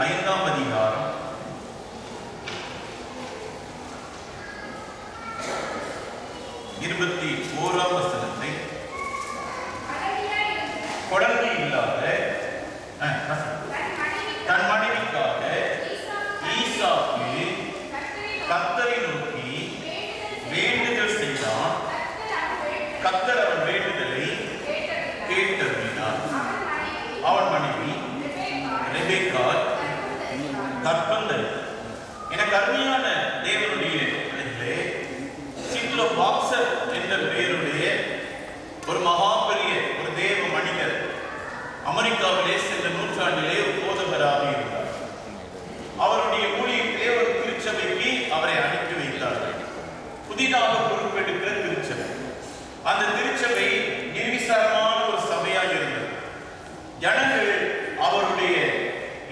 5ஆம் அதிகாரம் 21ஆம் வசனத்தை குழந்தை இல்லாத தன் மனைவிக்காக ஈசாக்கு கர்த்தரை நோக்கி வேண்டுதல் செய்தான். கர்த்தர் அவன் வேண்டுதலை கேட்டருளினார். அவன் மனைவி ரெபெக்காள் கர்ப்பம் தரித்தாள். எனக்கு அருமையான தேவனுடைய பிள்ளைகளே, சிக்லோ பாக்சர் என்ற பெயருடைய ஒரு மகாபெரிய ஒரு தேவ மனிதர் அமெரிக்காவிலே சென்ற நூற்றாண்டிலே ஒரு போதகராக இருந்தார். அவருடைய ஊழியத்திலே ஒரு திருச்சபைக்கு அவரை அனுப்பி வைத்தார்கள். புதிதாக பொறுப்பெடுக்கிற திருச்சபை. அந்த திருச்சபை நிர்விசாரமான ஒரு சபையாக இருந்தது. ஜனங்கள் அவருடைய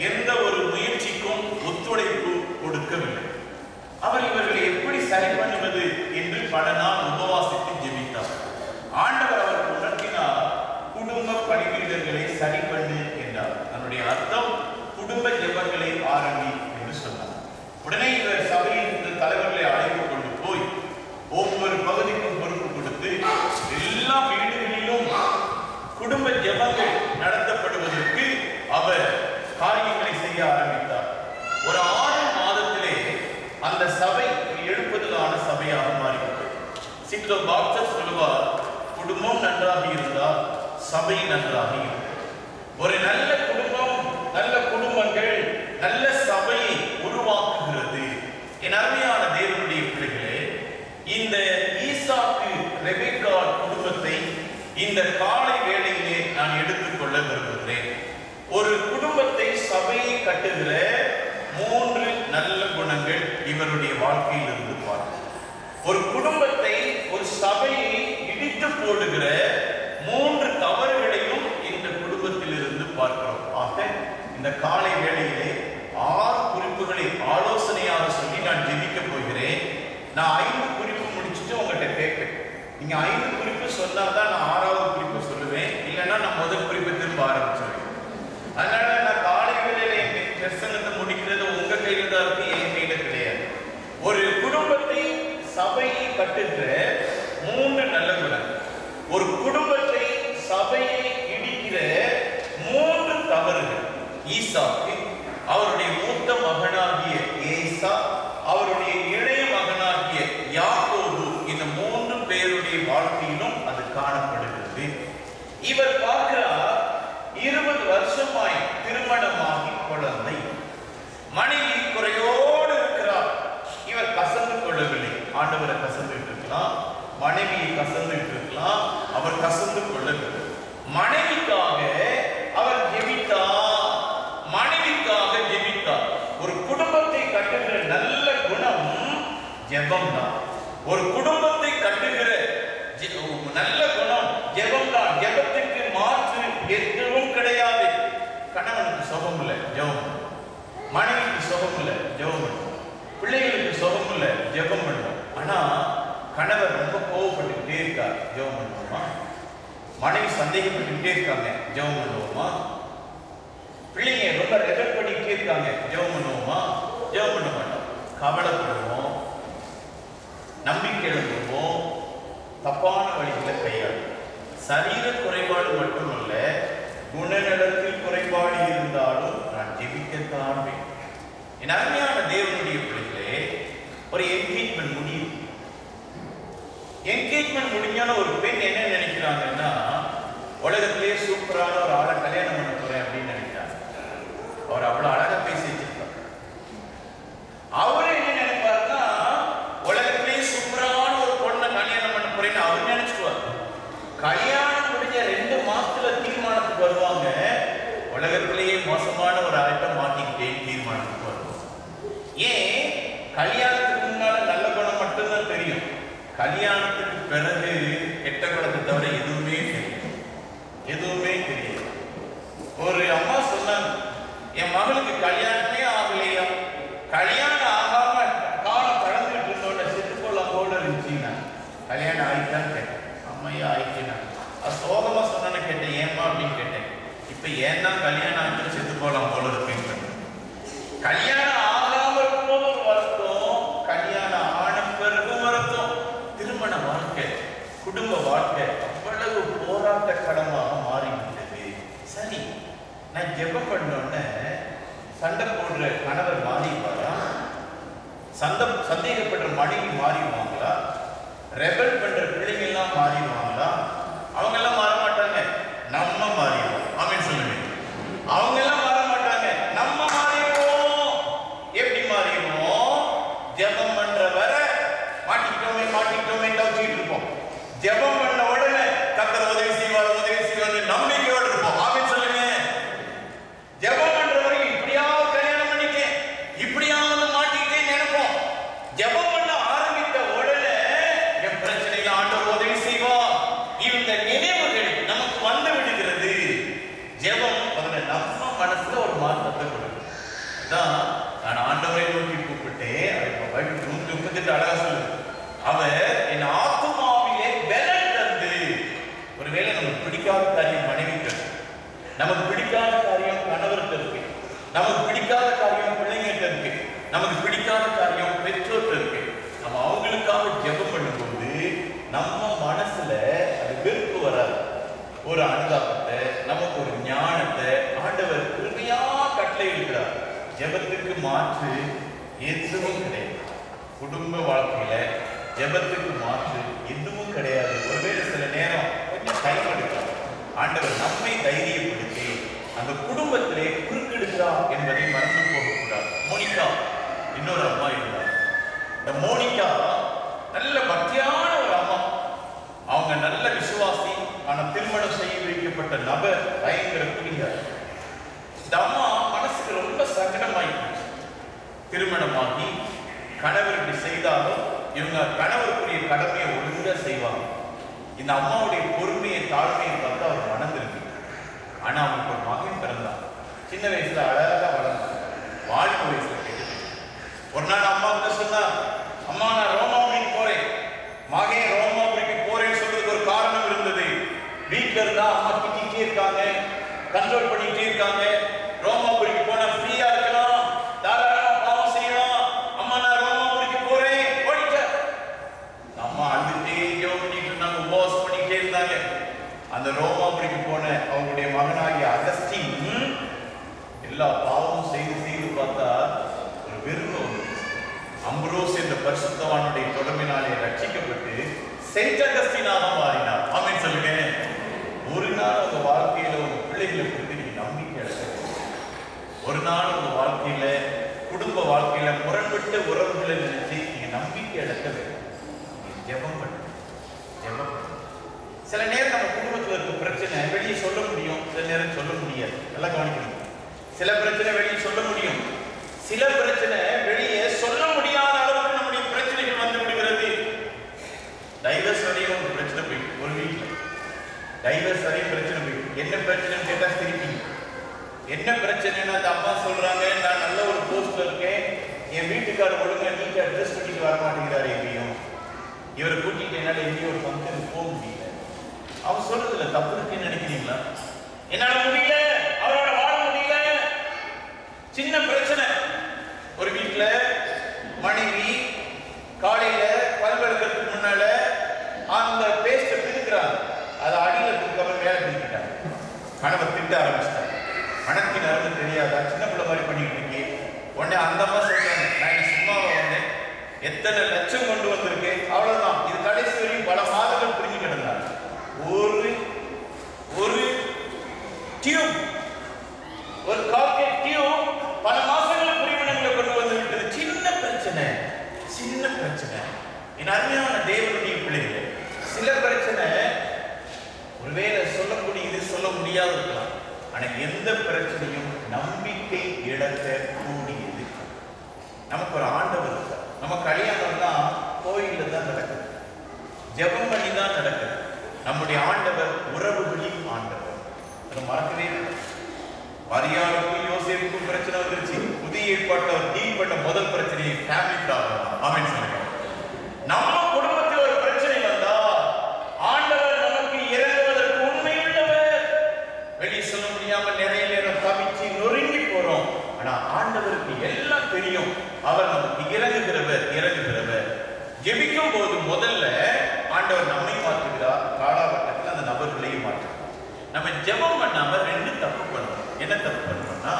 எந்த ஒரு முயற்சிக்கும் ஒத்துழைப்பு கொடுக்கவில்லை. அவர் இவர்களை எப்படி சரி பண்ணுவது என்று பல நாள் உபவாசித்து ஜெபித்தார். ஆண்டவர் அவருக்கு உணர்த்தினார், குடும்ப பணிவீடர்களை சரி பண்ணு என்றார். அதனுடைய அர்த்தம் குடும்ப ஜெபங்களை ஆரம்பி என்று சொன்னார். உடனே இவர் சபையில் இருந்த தலைவர்களை அழைத்து கொண்டு போய் ஒவ்வொரு பகுதிக்கும் பொறுப்பு கொடுத்து எல்லா வீடுகளிலும் குடும்ப ஜெபங்கள் நடத்தப்படுவதற்கு அவர் காரியங்களை செய்ய ஆரம்பித்தார். ஒரு 6 மாதத்திலே அந்த சபை எழுப்புதலான சபையாக மாறிவிட்டது. சிக்லோ பாக்சர் சொல்லுவார், குடும்பம் நன்றாக இருந்தால் சபை நன்றாக இருக்கும். ஒரு நல்ல குடும்பம், நல்ல குடும்பங்கள் நல்ல சபையை உருவாக்குகிறது. என் அருமையான தேவனுடைய பிள்ளைகளே, இந்த ஈசாக்கு ரெபெக்காள் குடும்பத்தை இந்த காலை வேளையிலே நான் எடுத்துக்கொள்ள விரும்புகிறேன். ஒரு குடும்பத்தை சபையை கட்டுகிற 3 நல்ல குணங்கள் இவருடைய வாழ்க்கையில் இருந்து பார்க்கிறோம். ஒரு குடும்பத்தை, ஒரு சபையை இடித்து போடுகிற 3 தவறுகளையும் இந்த குடும்பத்தில் இருந்து பார்க்கிறோம். ஆக இந்த காலை வேளையிலே 6 குறிப்புகளை ஆலோசனையாக சொல்லி நான் ஜெபிக்க போகிறேன். நான் 5 குறிப்பு முடிச்சுட்டு உங்கள்கிட்ட கேட்பேன். நீங்க 5 குறிப்பு சொன்னாதான் நான் 6வது குறிப்பு சொல்லுவேன். இல்லைன்னா நான் முதல் குறிப்பை திரும்ப ஆரம்பிச்சிருவேன். அதனால நான் காலை வேளையில என் பிரசங்கத்தை முடிக்கிறது உங்க கையில தான் இருக்கு, என் கையில கிடையாது. ஒரு குடும்பத்தை, சபையை கட்டுகிற 3 நல்ல குணங்கள். ஒரு குடும்பத்தை, சபையை இடிக்கிற 3 தவறுகள். ஈசாக்கு, அவருடைய மூத்த மகனாகிய ஏசா, அவருடைய இளைய மகனாகிய யாக்கோபு, இந்த 3 பேருடைய வாழ்க்கையிலும் அது காணப்படுகிறது. இவர் பார்க்கிறார், 20 வருஷமாய் திருமணமாகி குழந்தை, மனைவி குறையோடு இருக்கிறார். இவர் கசந்து கொள்ளவில்லை. ஆண்டவரை கசந்துட்டு இருக்கலாம், மனைவியை கசந்துட்டு இருக்கலாம், அவர் கசந்து கொள்ளவில்லை. மனைவிக்காக அவர் ஜெபித்தார். மனைவிக்காக ஜெபித்தார். ஒரு குடும்பத்தை கட்டுகிற நல்ல குணம் ஜெபம் தான். ஒரு குடும்பத்தை கட்டுகிற நல்ல குணம் ஜெபம் தான். ஜெபத்துக்கு மாற்று எதுவும் கிடையாது. கணவனுக்கு சுகம் இல்லை, ஜெபம். மனைவிக்கு சுகம் இல்லை, ஜெபம். பிள்ளைகளுக்கு சுகம் இல்லை, ஜெபம் பண்ணுவோம். ஆனா கணவர் ரொம்ப கோவப்பட்டுக்கிட்டே இருக்கார், ஜெபம் பண்ணுவோமா? மனைவி சந்தேகப்பட்டுக்கிட்டே இருக்காங்க, ஜெபம் பண்ணுவோமா? பிள்ளைங்க ரொம்ப ரெகட் பண்ணிக்கிட்டே இருக்காங்க, ஜெபம் பண்ணுவோமா? ஜெபம் பண்ண மாட்டோம். கவலைப்படுவோம், நம்பிக்கை எழுதுவோம், தப்பான வழிகளை கையாளும். சரீர குறைபாடு மட்டுமல்ல, குணநலத்தில் குறைபாடு இருந்தாலும் நான் ஜெபிக்கத்தான் வேண்டும். என் அருமையான தேவனுடைய பிள்ளைகளே, ஒரு என்கேஜ்மெண்ட் முடியும். என்கேஜ்மெண்ட் முடிஞ்சான ஒரு பெண் என்ன நினைக்கிறாங்கன்னா, உலகத்திலே சூப்பரான ஒரு ஆளை கல்யாணம் பண்ண போறேன் அப்படின்னு நினைக்கிறாங்க. அவர் அவ்வளவு அழகா பேசி வச்சிருப்பார். அவரு என்ன நினைப்பாருன்னா, உலகத்திலே சூப்பரான ஒரு பொண்ணை கல்யாணம் பண்ண போறேன்னு அவர் நினைச்சுக்குவார். கல்யாணம் முடிஞ்ச 2 மாசத்துல தீர்மானத்துக்கு வருவாங்க, உலகத்திலேயே மோசமான ஒரு ஆளை மாட்டிக்கிட்டே தீர்மானத்துக்கு வருவாங்க. ஏன்? கல்யாணத்துக்கு முன்னால நல்ல குணம் மட்டும்தான் தெரியும். கல்யாணத்துக்கு பிறகு கெட்ட குணத்தை தவிர எதுவுமே தெரியும், எதுவுமே தெரியும். ஒரு அம்மா சொன்னாங்க, என் மகளுக்கு கல்யாணமே ஆகலையா, கல்யாணம் ஆகாம காலம் கடந்துட்டு இருந்தோட செத்துக்கொள்ளலாம் போல இருந்துச்சுன்னா, கல்யாணம் ஆயிட்டான்னு கேட்டேன். அம்மையா ஆயிடுச்சுன்னா அது சோகமா சொன்னு கேட்டேன். ஏமா அப்படின்னு கேட்டேன். இப்ப ஏன்னா கல்யாணம் ஆகிட்டு செத்து போகலாம் போல இருக்குன்னு. கணவர் மாறிடுவாரா? சந்தேகப்படுற மனைவி மாறிடுவாங்களா? ரெபல் பண்ற பிள்ளைங்க எல்லாம் மாறிடுவாங்களா? அவங்க எல்லாம் மாற மாட்டாங்க, நம்ம மாறிடுவோம். ஆமென் சொல்லுங்க. அவங்க எல்லாம் மாற மாட்டாங்க, நம்ம மாறிடுவோம். எப்படி மாறிடுவோம்? ஜெபம் பண்ற வர மாட்டிக்கிட்டோமே தவிச்சிட்டு இருப்போம். ஜெபம் பண்ண உடனே கர்த்தர் உதவி செய்வார் நம்பிக்கையோடு இருப்போம். ஆமென் சொல்லுங்க. ஜெபம் பண்ற வரைக்கும் இப்படியாவது கல்யாணம் பண்ணிட்டேன், இப்படியாவது மாட்டிக்கிட்டேன் நினைப்போம். ஜெபம் பண்ண ஆரம்பித்த உடனே என் பிரச்சனையில ஆண்டவர் உதவி செய்வார். இந்த நினைவுகள் நமக்கு வந்து விடுகிறது. ஜெபம் நம்ம மனசுல ஒரு மாற்றத்தை கொடுக்கும். நான் ஆண்டவரை நோக்கி கூப்பிட்டேன். அவர் 138 அழகா சொல்லுது, அவர் என் ஆத்துமாவிலே பலன் தந்து. ஒருவேளை நமக்கு பிடிக்காத காரியம் மனைவிக்கு, நமக்கு பிடிக்காத காரியம் கணவருக்கு இருக்கு, நமக்கு பிடிக்காத காரியம் பிள்ளைங்கிட்ட இருக்கு, நமக்கு பிடிக்காத காரியம் பெற்றோர்கிட்ட இருக்கு. நம்ம அவங்களுக்காக ஜெபம் பண்ணும்போது நம்ம மனசுல அது வெறுப்பு வராது. ஒரு அனுதாபத்தை, நமக்கு ஒரு ஞானத்தை ஆண்டவர் கிருபையா கட்டளை இருக்கிறார். ஜெபத்துக்கு மாற்று எதுவும் கிடையாது. குடும்ப வாழ்க்கையில ஜெபத்துக்கு மாற்று எதுவும் கிடையாது. ஒருவேளை சில நேரம் கொஞ்சம் டைம் எடுக்கலாம். ஆண்டவர் நம்மை தைரியப்படுத்தி அந்த குடும்பத்திலே குறுக்கெடுக்கிறார் என்பதை மறந்து போகக்கூடாது. மோனிகா இன்னொரு அம்மா இருந்தார். இந்த மோனிகா நல்ல பக்தியான ஒரு அம்மா. அவங்க நல்ல விசுவாசி. ஆனா திருமணம் செய்ய வைக்கப்பட்ட நபர் பயங்கர குடிகார். இந்த அம்மா மனசுக்கு ரொம்ப சங்கடமாயிடுச்சு. திருமணமாகி கணவர் இப்படி செய்தாலும் இவங்க கணவருக்குரிய கடமையை ஒழுங்கா செய்வாங்க. இந்த அம்மாவுடைய பொறுமையை தாழ்மையை பார்த்து அவர் மணந்திருக்கு. ஆனா அவங்களுக்கு ஒரு மகன் பிறந்தான். சின்ன வயசுல அழகா வளர்ந்தான். வாழ்க்கை வயசுல கேட்டு ஒரு நாள் அம்மா கிட்ட சொன்னா, அம்மா நான் ரோமாபுரிக்கு போறேன். மகன் ரோமாபுரிக்கு போறேன்னு சொல்றதுக்கு ஒரு காரணம் இருந்தது. வீட்டுல இருந்தா அம்மா திட்டிகிட்டே இருக்காங்க, கண்ட்ரோல் பண்ணிக்கிட்டே இருக்காங்க. ரோமாபுரிக்கு போனா ஃப்ரீயா இருக்கலாம், தாராளமா பாவம் செய்யலாம். அம்மா நான் ரோமாபுரிக்கு போறேன் ஓடிட்ட. அம்மா அழுதுட்டே ஜெபம் பண்ணிட்டு இருந்தாங்க, உபவாசம் பண்ணிக்கிட்டே இருந்தாங்க. அந்த ரோமாபுரிக்கு போன அவங்களுடைய மகனாகிய அகஸ்டின் எல்லா பாவமும் செய்து செய்து பார்த்தா ஒரு வெறும் அம்ப்ரோஸ் என்ற பரிசுத்தவானுடைய தொடர்பினாலே ரட்சிக்கப்பட்டு செயின்ட் அகஸ்டினாக மாறினார். ஆமென் சொல்லுங்க. ஒரு நாள் உங்க வாழ்க்கையில உங்க பிள்ளைகளை குறித்து நீங்க நம்பிக்கை எடுக்க. ஒரு நாள் உங்க வாழ்க்கையில குடும்ப வாழ்க்கையில முரண்பட்ட உறவுகளை நினைச்சு நீங்க நம்பிக்கை எடுக்க வேண்டும். ஜெபம் பண்ணுங்க, ஜெபம் பண்ணுங்க. சில நேரம் நம்ம குடும்பத்தில் இருக்க பிரச்சனை வெளியே சொல்ல முடியும், சில நேரம் சொல்ல முடியாது. நல்லா கவனிக்கணும். சில பிரச்சனை வெளியே சொல்ல முடியும், சில பிரச்சனை வெளியே சொல்ல முடியாத அளவுக்கு நம்முடைய பிரச்சனைகள் வந்து விடுகிறது. டைவர்ஸ் வரையும் ஒரு பிரச்சனை போயிட்டு, ஒரு வீட்டில் டைவர்ஸ் வரையும் பிரச்சனை போயிட்டு, என்ன பிரச்சனைன்னு கேட்டா சிரிப்பீங்க. என்ன பிரச்சனைன்னு அந்த அம்மா சொல்றாங்க, நான் நல்ல ஒரு போஸ்ட்ல இருக்கேன், என் வீட்டுக்காரர் ஒழுங்கா நீட்டா அட்ஜஸ்ட் பண்ணிட்டு வர மாட்டேங்கிறாரு, எங்கேயும் இவரை கூட்டிட்டு என்னால எங்கேயும் ஒரு ஃபங்க்ஷனுக்கு போக முடியல. அவன் சொல்றதுல தப்பு இருக்குன்னு நினைக்கிறீங்களா? என்னால முடியல, அவரோட வாழ முடியல. சின்ன பிரச்சனை. ஒரு வீட்டுல மனைவி காலையில பல்வெடுக்கிறதுக்கு முன்னால அந்த பேஸ்ட பிரிக்கிறாங்க, அதை அடியில கொடுக்காம மேல பிரிக்கிறாங்க. கணவர் திட்ட ஆரம்பிச்சிட்டாங்க. மனத்தின் அருமை தெரியாதா, சின்ன பிள்ளை மாதிரி பண்ணிட்டு இருக்கே. உடனே அந்த அம்மா சொல்றாங்க, நான் சும்மாவை வந்தேன், எத்தனை லட்சம் கொண்டு வந்திருக்கேன், அவ்வளவுதான். இது கடைசி வரையும் பல மாதங்கள் பிரிஞ்சு கிடந்தாங்க. ஒரு டியூப், ஒரு கார்பெட் டியூப் பல மாசங்கள் பிரிவினங்களை கொண்டு வந்து விட்டது. சின்ன பிரச்சனை, சின்ன பிரச்சனை. என் அருமையான தேவனுடைய பிள்ளைகள், சில பிரச்சனை ஒருவேளை சொல்லக்கூடியது சொல்ல முடியாது இருக்கலாம். ஆனா எந்த பிரச்சனையும் நம்பிக்கை இழக்க கூடியது. நமக்கு ஒரு ஆண்டவர் இருக்கார். நம்ம கல்யாணம்னா கோயில்ல தான் நடக்குது, ஜெபம் பண்ணி தான் நடக்குது. நம்முடைய ஆண்டவர் உறவுகளின் ஆண்டவர். அதை மறக்கவே இல்லை. மரியாளுக்கும் யோசேப்புக்கும் பிரச்சனை வந்துருச்சு. புதிய ஏற்பாட்டில் டீல் பண்ண முதல் பிரச்சனையை ஃபேமிலி ப்ராப்ளம். ஆமென் சொல்லுங்க. நம்ம குடும்பத்தில் ஒரு பிரச்சனை வந்தா ஆண்டவர் நமக்கு இறங்குவதற்கு உண்மை உள்ளவர். வெளியே சொல்ல முடியாம நிறைய நேரம் தவிச்சு நொறுங்கி போறோம். ஆனா ஆண்டவருக்கு எல்லாம் தெரியும். அவர் நமக்கு இறங்குகிறவர். ஜெபிக்கும் போது முதல்ல ஆண்டவர் நம்மை மாற்றுகிறார், காலாவட்டத்தில் அந்த நபர்களையும் மாற்றுகிறார். நம்ம ஜெபம் பண்ணாம ரெண்டு தப்பு பண்றோம். என்ன தப்பு பண்றோம்னா,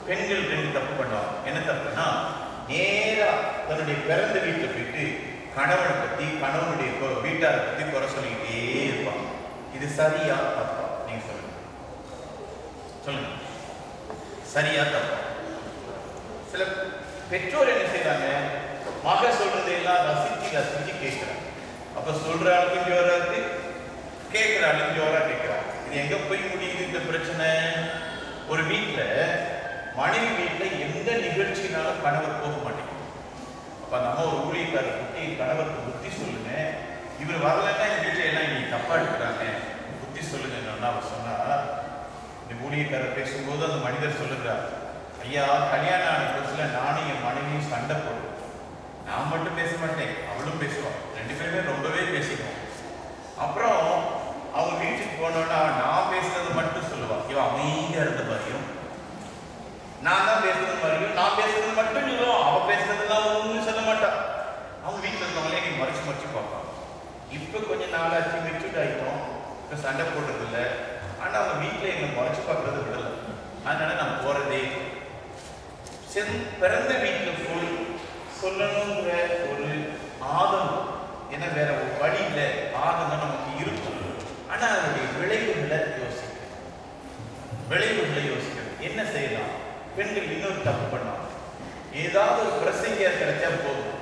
பெண்கள் 2 தப்பு பண்ணுவாங்க. என்ன தப்புன்னா, நேரா தன்னுடைய பிறந்த வீட்டுல போயிட்டு கணவனை பத்தி, கணவனுடைய வீட்டாரை பத்தி குறை சொல்லிக்கிட்டே இருப்பாங்க. இது சரியா தப்பா? நீங்க சொல்லுங்க. சொல்லுங்க, சரியா தப்பா? சில பெற்றோர் என்ன செய்யறாங்க, மக சொல்றதை எல்லாம் ரசிச்சு கேட்கிறாங்க. அப்ப சொல்ற ஆளுக்கு ஜோரா இருக்கு, கேட்கிற ஆளுக்கு ஜோரா கேட்கிறாங்க. இது எங்க போய் முடியுது இந்த பிரச்சனை? ஒரு வீட்டுல, மனைவி வீட்டுல எந்த நிகழ்ச்சினாலும் கணவர் போக மாட்டேங்குது. அப்ப நம்ம ஒரு ஊழியக்காரர் குட்டி கணவருக்கு புத்தி சொல்லுங்க, இவர் வரலன்னா இந்த வீட்டுல எல்லாம் இன்னைக்கு தப்பா எடுக்கிறாங்க, புத்தி சொல்லுங்க. அவர் சொன்னா, இந்த ஊழியக்காரர் பேசும்போது அந்த மனிதர் சொல்லுகிறார், ஐயா, கல்யாணம் ஆன புதுசுல நானும் என் மனைவியும் சண்டை போடுவோம். நான் மட்டும் பேச மாட்டேன், அவளும் பேசுவான். 2 பேருமே ரொம்பவே பேசிக்குவோம். அப்புறம் அவங்க வீட்டுக்கு போனோன்னா நான் பேசுறது மட்டும் சொல்லுவான். இவன் அமைதியா இருந்த மாதிரியும், நான் தான் பேசுறது மாதிரியும், நான் பேசுறது மட்டும் சொல்லுவான். அவ பேசுறதுலாம் ஒன்றும் சொல்ல மாட்டான். அவங்க வீட்டில் இருக்கவங்களே நீ மறைச்சு பார்ப்பான். இப்போ கொஞ்சம் நாளாச்சு, மெச்சூர்ட் ஆகிட்டோம், இப்போ சண்டை போடுறது இல்லை. ஆனால் அவங்க வீட்டில் எங்களை மறைச்சு பார்க்கறது விடலை. அதனால நான் போறதே பிறந்த வீட்டில் போய் சொல்லணுங்கிற ஒரு ஆதங்கம், ஏன்னா வேற ஒரு வழி இல்லை, ஆதங்கம் நமக்கு இருக்கும். ஆனா அதனுடைய விளைவுகளை யோசிக்கிறது என்ன செய்யலாம்? பெண்கள் இன்னொரு தப்பு பண்ணலாம். ஏதாவது ஒரு பிரசங்கியார் கிடைச்சா போதும்,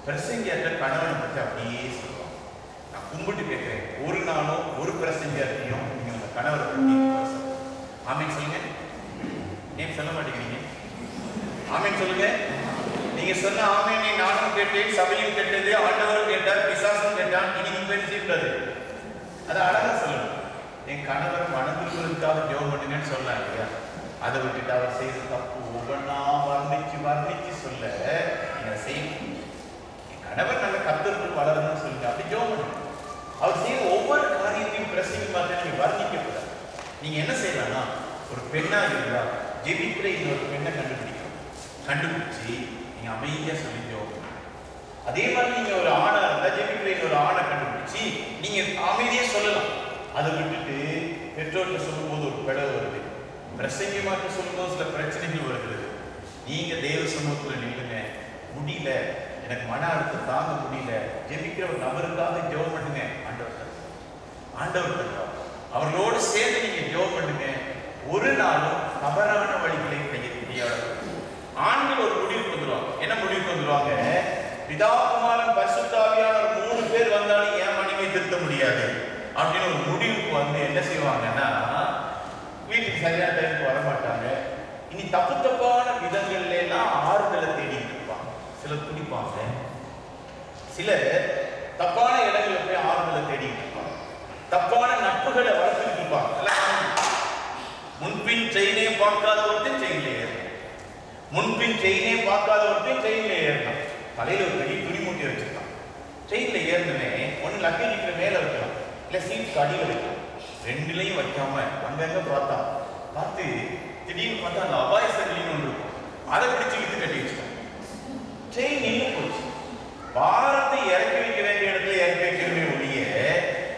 பிரசங்கியார்ட்ட கணவனை பற்றி அப்படியே சொல்லுவாங்க. நான் கும்பிட்டு கேட்கிறேன், ஒரு நாளும் ஒரு பிரசங்கியார்த்தையும் நீங்க உங்க கணவரை பற்றி ஆமீன் சொல்லுங்க. ஏன் சொல்ல மாட்டேங்கிறீங்க? ஆமீன் சொல்லுங்க. நீங்க சொன்ன ஆமீனை நானும் கேட்டேன், சபையும் கேட்டது, ஆண்டவரும் கேட்டார், பிசாசும் கேட்டான். இனி நீங்க பேசிக்கூடாது, அதை அழகா சொல்லணும். என் கணவர் மனதிற்காக ஜெபம் பண்ணுங்கன்னு சொல்லலாம் இல்லையா? அதை விட்டுட்டு அவர் செய்த தப்பு ஒவ்வொன்றா வர்ணிச்சு சொல்ல நீங்க செய்யணும். என் கணவர் நல்ல கர்த்தருக்குள் வளரணும்னு சொல்லுங்க, அப்படி ஜெபம் பண்ணுங்க. அவர் செய்ய ஒவ்வொரு காரியத்தையும் பிரசங்க பார்த்து நீங்க வர்ணிக்கக்கூடாது. நீங்க என்ன செய்யலாம்னா, ஒரு பெண்ணா இருந்தா ஜெபிக்கிற இன்னொரு பெண்ணை கண்டுபிடிச்சு நீங்க அமைதியா சொல்லி ஜெபம் பண்ணுங்க. அதே மாதிரி நீங்க ஒரு ஆணா இருந்தா ஜெபிக்கிற இன்னொரு ஆணை கண்டுபிடிச்சு நீங்க அமைதியா சொல்லலாம். அதை விட்டுட்டு பெற்றோர்கிட்ட சொல்லும் போது ஒரு பிழை வருது, பிரசங்கமாக்க சொல்லும் போது சில பிரச்சனைகள் வருகிறது. நீங்க தேவ சமூகத்துல நில்லுங்க. முடியல, எனக்கு மன அழுத்தம் தாங்க முடியல, ஜெபிக்கிற ஒரு நபருக்காக ஜெபம் பண்ணுங்க. ஆண்டவர் அவர்களோடு சேர்ந்து நீங்க ஜெபம் பண்ணுங்க. ஒரு நாளும் தவறான வழிகளை கையாள ஆண்கள் ஒரு முடிவுக்கு வந்துருவாங்க. என்ன முடிவுக்கு வந்துருவாங்க? பிதா குமாரன் பரிசுத்த ஆவியானவர் 3 பேர் வந்தாலும் என் மனைவியை திருத்த முடியாது அப்படின்னு ஒரு முடிவுக்கு வந்து என்ன செய்வாங்கன்னா, வீட்டுக்கு சரியான டைமுக்கு வரமாட்டாங்க. இனி தப்பான விதங்கள்ல எல்லாம் ஆறுதலை தேடிட்டு இருப்பாங்க. சிலர் குடிப்பாங்க, சிலர் தப்பான இடங்கள்ல போய் ஆறுதலை தேடிட்டு இருப்பாங்க, தப்பான நட்புகளை வளர்த்துட்டு இருப்பாங்க. முன்பின் செயினே பார்க்காத ஒருத்தன் செயின்ல ஏறணும், முன்பின் செயினே பார்க்காத ஒருத்தன் செயின்ல ஏறணும். தலையில ஒரு பெரிய துணி மூட்டை வச்சிருக்கான். செயின்ல ஏறணுமே ஒன்னு லக்கேஜுக்கு மேல வைக்கலாம், இல்ல சீட் அடியில் வைக்கலாம். 2லையும் வைக்காம அங்கங்க பார்த்து திடீர்னு பார்த்தா அந்த அபாய சங்கிலின்னு ஒன்று இருக்கும், அதை பிடிச்சு இழுத்து கட்டி வச்சுட்டான். செயின் நின்று போச்சு. பாரத்தை இறக்கி வைக்க வேண்டிய இடத்துல இறக்கி வைக்கணுமே ஒழிய